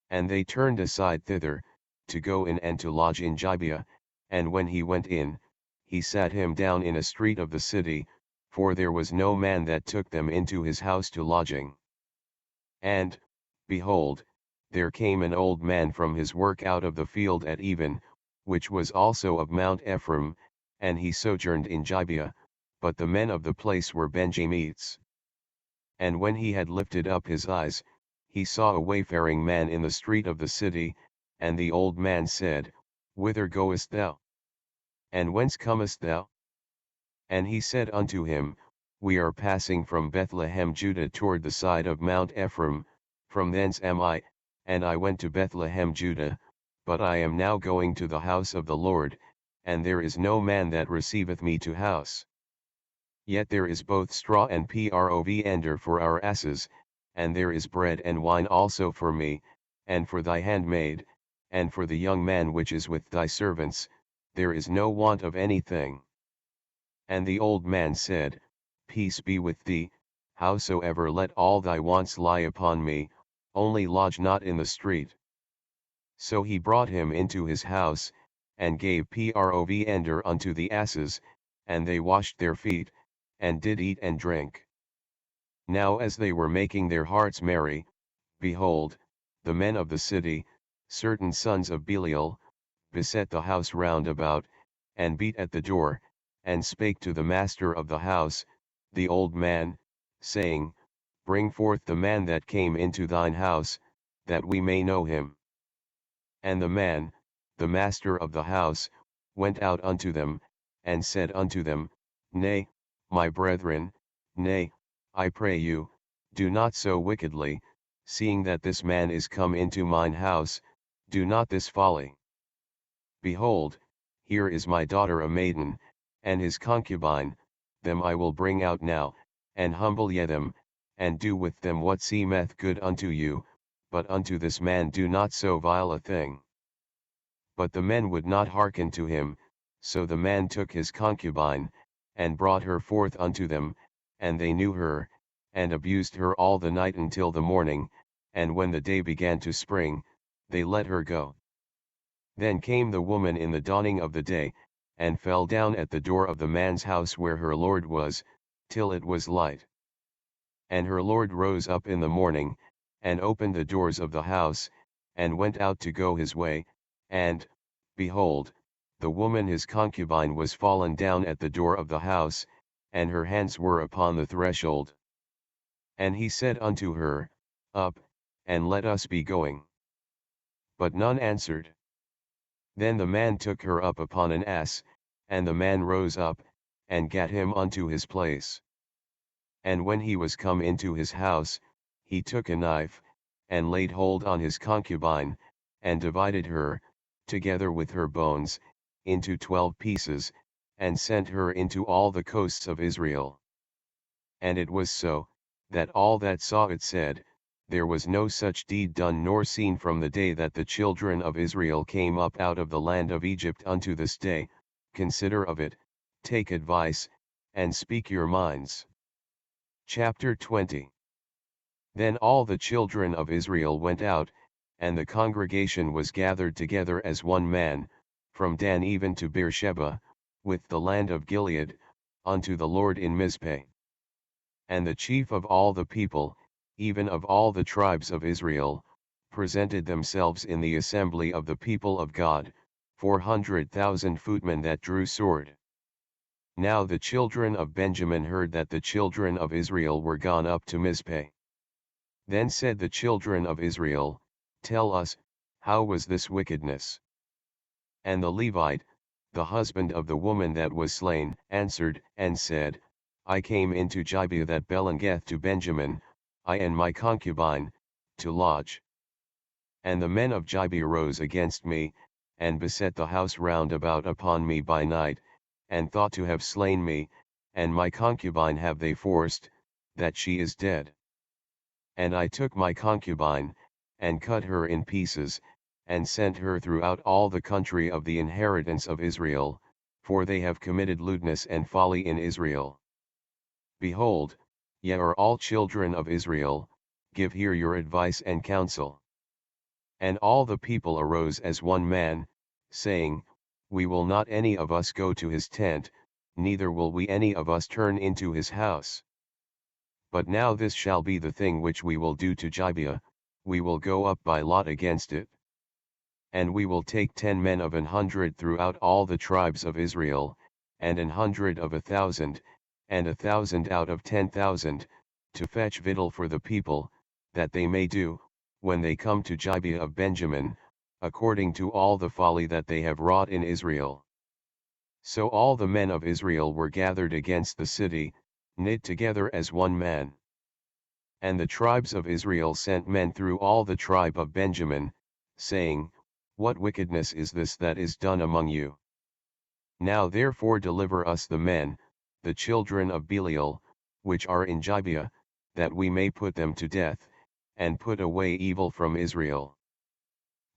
And they turned aside thither, to go in and to lodge in Gibeah, and when he went in, he sat him down in a street of the city, for there was no man that took them into his house to lodging. And, behold, there came an old man from his work out of the field at even, which was also of Mount Ephraim, and he sojourned in Gibeah, but the men of the place were Benjamites. And when he had lifted up his eyes, he saw a wayfaring man in the street of the city, and the old man said, Whither goest thou? And whence comest thou? And he said unto him, We are passing from Bethlehem Judah toward the side of Mount Ephraim, from thence am I, and I went to Bethlehem Judah, but I am now going to the house of the Lord, and there is no man that receiveth me to house. Yet there is both straw and provender for our asses, and there is bread and wine also for me, and for thy handmaid, and for the young man which is with thy servants, there is no want of anything. And the old man said, Peace be with thee, howsoever let all thy wants lie upon me, only lodge not in the street. So he brought him into his house, and gave provender unto the asses, and they washed their feet, and did eat and drink. Now as they were making their hearts merry, behold, the men of the city, certain sons of Belial, beset the house round about, and beat at the door, and spake to the master of the house, the old man, saying, Bring forth the man that came into thine house, that we may know him. And the man, the master of the house, went out unto them, and said unto them, Nay, my brethren, nay, I pray you, do not so wickedly, seeing that this man is come into mine house, do not this folly. Behold, here is my daughter a maiden, and his concubine, them I will bring out now, and humble ye them, and do with them what seemeth good unto you, but unto this man do not so vile a thing. But the men would not hearken to him, so the man took his concubine, and brought her forth unto them, and they knew her, and abused her all the night until the morning, and when the day began to spring, they let her go. Then came the woman in the dawning of the day, and fell down at the door of the man's house where her lord was, till it was light. And her lord rose up in the morning, and opened the doors of the house, and went out to go his way, and, behold, the woman his concubine was fallen down at the door of the house, and her hands were upon the threshold. And he said unto her, Up, and let us be going. But none answered. Then the man took her up upon an ass, and the man rose up, and gat him unto his place. And when he was come into his house, he took a knife, and laid hold on his concubine, and divided her, together with her bones, into 12 pieces, and sent her into all the coasts of Israel. And it was so, that all that saw it said, There was no such deed done nor seen from the day that the children of Israel came up out of the land of Egypt unto this day. Consider of it, take advice, and speak your minds. Chapter 20. Then all the children of Israel went out, and the congregation was gathered together as one man, from Dan even to Beersheba, with the land of Gilead, unto the Lord in Mizpeh. And the chief of all the people, even of all the tribes of Israel, presented themselves in the assembly of the people of God, 400,000 footmen that drew sword. Now the children of Benjamin heard that the children of Israel were gone up to Mizpeh. Then said the children of Israel, Tell us, how was this wickedness? And the Levite, the husband of the woman that was slain, answered, and said, I came into Gibeah that belongeth to Benjamin, I and my concubine, to lodge. And the men of Gibeah rose against me, and beset the house round about upon me by night, and thought to have slain me, and my concubine have they forced, that she is dead. And I took my concubine, and cut her in pieces, and sent her throughout all the country of the inheritance of Israel, for they have committed lewdness and folly in Israel. Behold, ye are all children of Israel, give here your advice and counsel. And all the people arose as one man, saying, We will not any of us go to his tent, neither will we any of us turn into his house. But now this shall be the thing which we will do to Gibeah, we will go up by lot against it. And we will take 10 men of 100 throughout all the tribes of Israel, and 100 of 1,000, and 1,000 out of 10,000, to fetch victual for the people, that they may do, when they come to Gibeah of Benjamin, according to all the folly that they have wrought in Israel. So all the men of Israel were gathered against the city, knit together as one man. And the tribes of Israel sent men through all the tribe of Benjamin, saying, What wickedness is this that is done among you? Now therefore deliver us the men, the children of Belial, which are in Gibeah, that we may put them to death, and put away evil from Israel.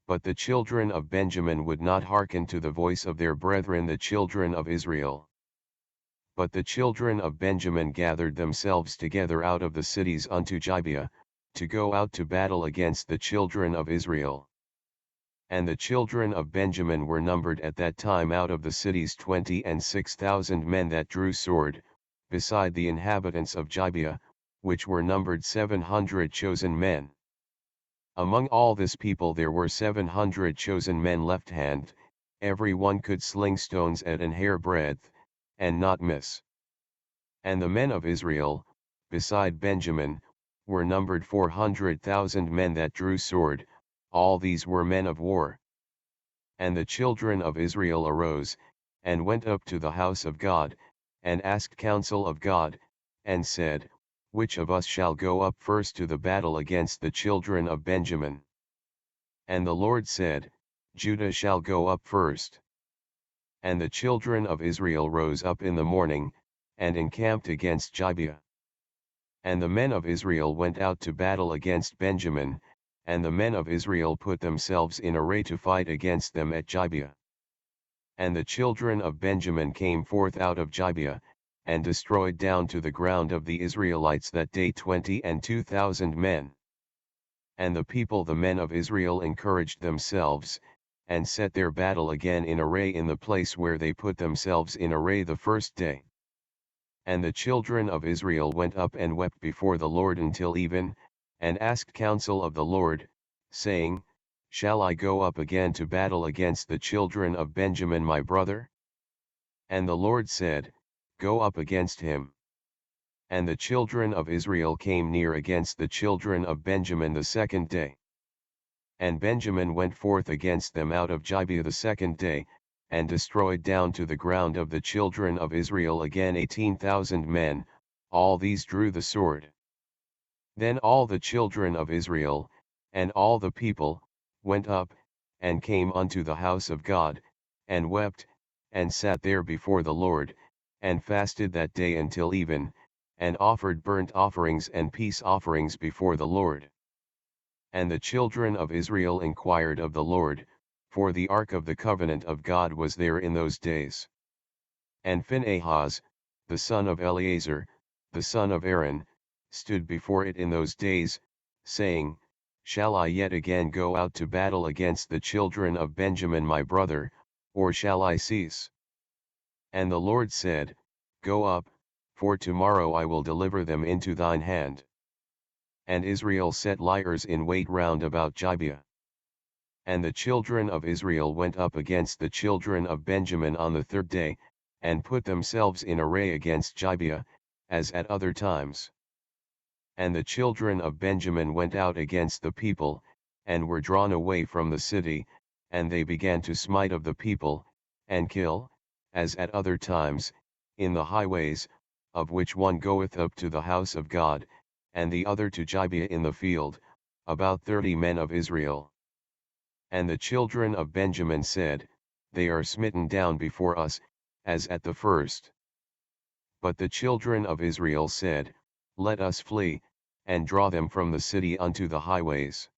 But the children of Benjamin would not hearken to the voice of their brethren the children of Israel. But the children of Benjamin gathered themselves together out of the cities unto Gibeah, to go out to battle against the children of Israel. And the children of Benjamin were numbered at that time out of the cities 26,000 men that drew sword, beside the inhabitants of Gibeah, which were numbered 700 chosen men. Among all this people there were 700 chosen men left-handed, every one could sling stones at an hair breadth, and not miss. And the men of Israel, beside Benjamin, were numbered 400,000 men that drew sword, all these were men of war. And the children of Israel arose, and went up to the house of God, and asked counsel of God, and said, Which of us shall go up first to the battle against the children of Benjamin? And the Lord said, Judah shall go up first. And the children of Israel rose up in the morning, and encamped against Gibeah. And the men of Israel went out to battle against Benjamin, and the men of Israel put themselves in array to fight against them at Gibeah. And the children of Benjamin came forth out of Gibeah, and destroyed down to the ground of the Israelites that day 22,000 men. And the people the men of Israel encouraged themselves, and set their battle again in array in the place where they put themselves in array the first day. And the children of Israel went up and wept before the Lord until even, and asked counsel of the Lord, saying, Shall I go up again to battle against the children of Benjamin my brother? And the Lord said, Go up against him. And the children of Israel came near against the children of Benjamin the second day. And Benjamin went forth against them out of Gibeah the second day, and destroyed down to the ground of the children of Israel again 18,000 men, all these drew the sword. Then all the children of Israel, and all the people, went up, and came unto the house of God, and wept, and sat there before the Lord, and fasted that day until even, and offered burnt offerings and peace offerings before the Lord. And the children of Israel inquired of the Lord, for the ark of the covenant of God was there in those days. And Phinehas, the son of Eleazar, the son of Aaron, stood before it in those days, saying, Shall I yet again go out to battle against the children of Benjamin my brother, or shall I cease? And the Lord said, Go up, for tomorrow I will deliver them into thine hand. And Israel set liers in wait round about Gibeah. And the children of Israel went up against the children of Benjamin on the third day, and put themselves in array against Gibeah, as at other times. And the children of Benjamin went out against the people, and were drawn away from the city, and they began to smite of the people, and kill, as at other times, in the highways, of which one goeth up to the house of God, and the other to Gibeah in the field, about 30 men of Israel. And the children of Benjamin said, They are smitten down before us, as at the first. But the children of Israel said, Let us flee, and draw them from the city unto the highways.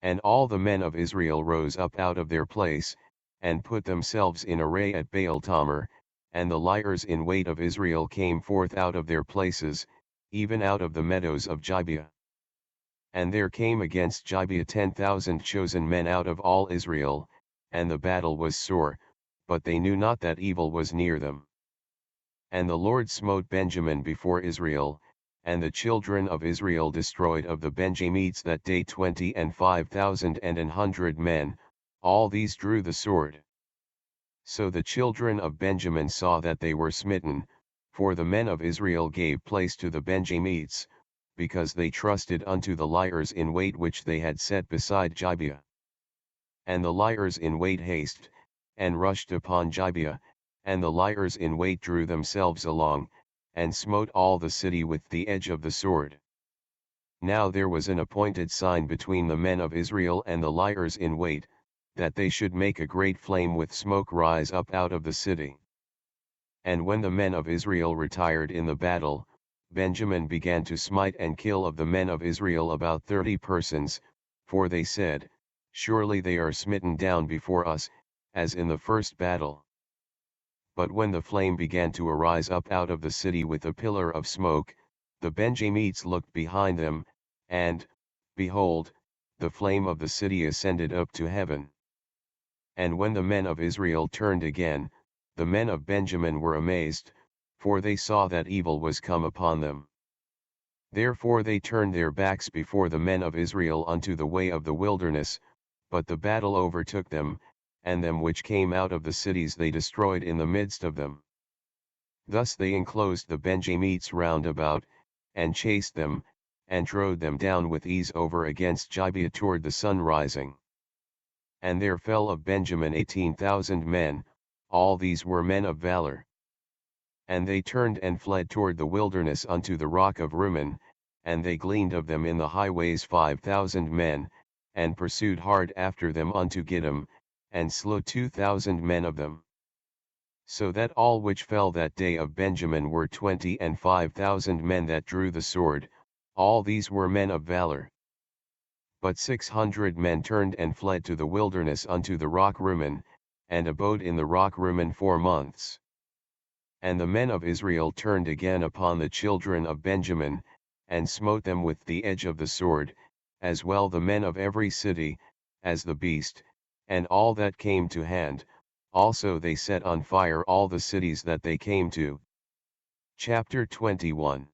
And all the men of Israel rose up out of their place, and put themselves in array at Baal-Tamar, and the liers in wait of Israel came forth out of their places, even out of the meadows of Gibeah. And there came against Gibeah 10,000 chosen men out of all Israel, and the battle was sore, but they knew not that evil was near them. And the Lord smote Benjamin before Israel, and the children of Israel destroyed of the Benjamites that day 25,000 and 100 men, all these drew the sword. So the children of Benjamin saw that they were smitten, for the men of Israel gave place to the Benjamites, because they trusted unto the liers in wait which they had set beside Gibeah. And the liers in wait hasted, and rushed upon Gibeah, and the liers in wait drew themselves along, and smote all the city with the edge of the sword. Now there was an appointed sign between the men of Israel and the liers in wait, that they should make a great flame with smoke rise up out of the city. And when the men of Israel retired in the battle, Benjamin began to smite and kill of the men of Israel about 30 persons, for they said, Surely they are smitten down before us, as in the first battle. But when the flame began to arise up out of the city with a pillar of smoke, the Benjamites looked behind them, and, behold, the flame of the city ascended up to heaven. And when the men of Israel turned again, the men of Benjamin were amazed, for they saw that evil was come upon them. Therefore they turned their backs before the men of Israel unto the way of the wilderness, but the battle overtook them, and them which came out of the cities they destroyed in the midst of them. Thus they enclosed the Benjamites round about, and chased them, and trode them down with ease over against Gibeah toward the sun rising. And there fell of Benjamin 18,000 men, all these were men of valor. And they turned and fled toward the wilderness unto the rock of Rimmon, and they gleaned of them in the highways 5,000 men, and pursued hard after them unto Gittim, and slew 2,000 men of them. So that all which fell that day of Benjamin were 25,000 men that drew the sword, all these were men of valor. But 600 men turned and fled to the wilderness unto the rock Rimmon, and abode in the rock Rimmon 4 months. And the men of Israel turned again upon the children of Benjamin, and smote them with the edge of the sword, as well the men of every city, as the beast, and all that came to hand, also they set on fire all the cities that they came to. Chapter 21.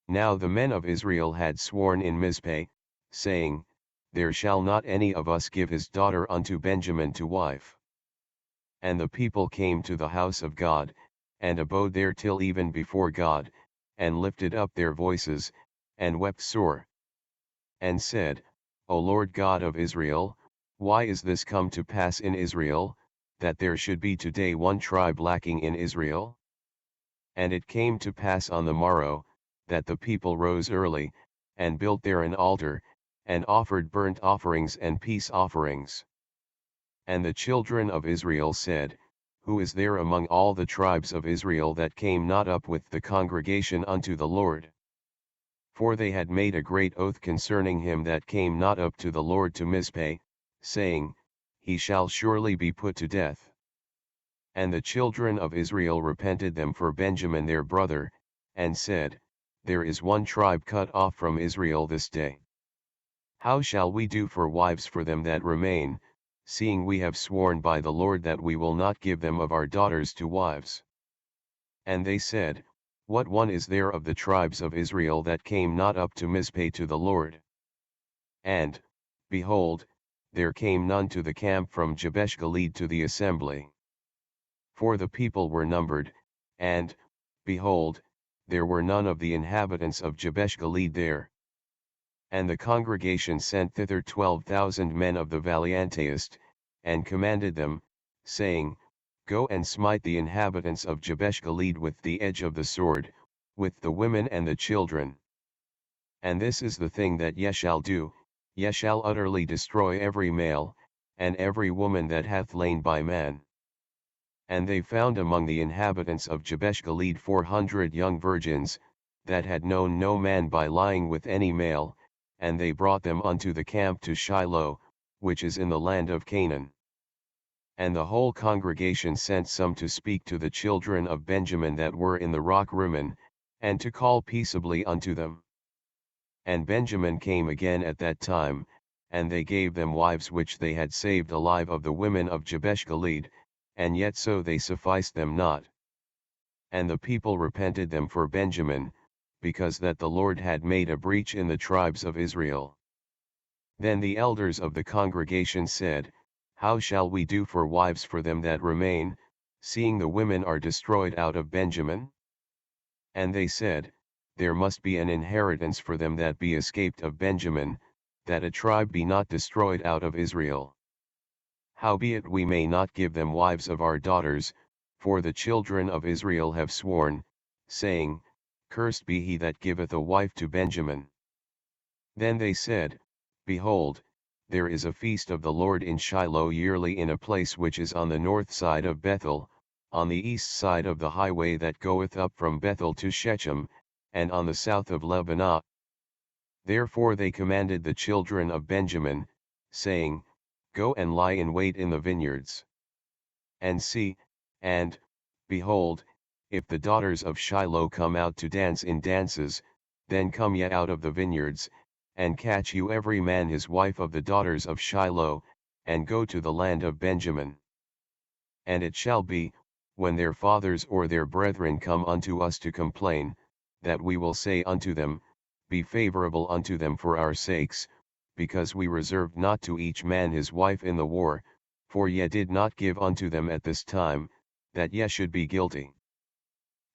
Now the men of Israel had sworn in Mizpeh, saying, There shall not any of us give his daughter unto Benjamin to wife. And the people came to the house of God, and abode there till even before God, and lifted up their voices, and wept sore. And said, O Lord God of Israel, why is this come to pass in Israel, that there should be today one tribe lacking in Israel? And it came to pass on the morrow, that the people rose early, and built there an altar, and offered burnt offerings and peace offerings. And the children of Israel said, Who is there among all the tribes of Israel that came not up with the congregation unto the Lord? For they had made a great oath concerning him that came not up to the Lord to Mizpeh, saying, He shall surely be put to death. And the children of Israel repented them for Benjamin their brother, and said, There is one tribe cut off from Israel this day. How shall we do for wives for them that remain, seeing we have sworn by the Lord that we will not give them of our daughters to wives? And they said, What one is there of the tribes of Israel that came not up to Mizpeh to the Lord? And, behold, there came none to the camp from Jabesh Gilead to the assembly. For the people were numbered, and, behold, there were none of the inhabitants of Jabesh Gilead there. And the congregation sent thither 12,000 men of the valiantest, and commanded them, saying, Go and smite the inhabitants of Jabesh Gilead with the edge of the sword, with the women and the children. And this is the thing that ye shall do, ye shall utterly destroy every male, and every woman that hath lain by man. And they found among the inhabitants of Jabesh Gilead 400 young virgins, that had known no man by lying with any male, and they brought them unto the camp to Shiloh, which is in the land of Canaan. And the whole congregation sent some to speak to the children of Benjamin that were in the rock Rimmon, and to call peaceably unto them. And Benjamin came again at that time, and they gave them wives which they had saved alive of the women of Jabesh Gilead, and yet so they sufficed them not. And the people repented them for Benjamin, because that the Lord had made a breach in the tribes of Israel. Then the elders of the congregation said, How shall we do for wives for them that remain, seeing the women are destroyed out of Benjamin? And they said, There must be an inheritance for them that be escaped of Benjamin, that a tribe be not destroyed out of Israel. Howbeit we may not give them wives of our daughters, for the children of Israel have sworn, saying, Cursed be he that giveth a wife to Benjamin. Then they said, Behold, there is a feast of the Lord in Shiloh yearly in a place which is on the north side of Bethel, on the east side of the highway that goeth up from Bethel to Shechem, and on the south of Lebanah. Therefore they commanded the children of Benjamin, saying, Go and lie in wait in the vineyards. And see, and, behold, if the daughters of Shiloh come out to dance in dances, then come ye out of the vineyards, and catch you every man his wife of the daughters of Shiloh, and go to the land of Benjamin. And it shall be, when their fathers or their brethren come unto us to complain, that we will say unto them, Be favorable unto them for our sakes, because we reserved not to each man his wife in the war, for ye did not give unto them at this time, that ye should be guilty.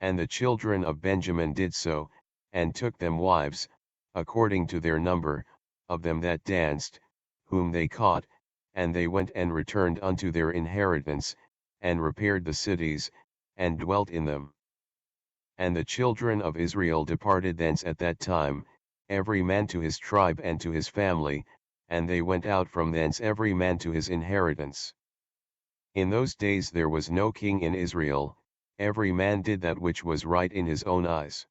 And the children of Benjamin did so, and took them wives, according to their number, of them that danced, whom they caught, and they went and returned unto their inheritance, and repaired the cities, and dwelt in them. And the children of Israel departed thence at that time, every man to his tribe and to his family, and they went out from thence every man to his inheritance. In those days there was no king in Israel, every man did that which was right in his own eyes.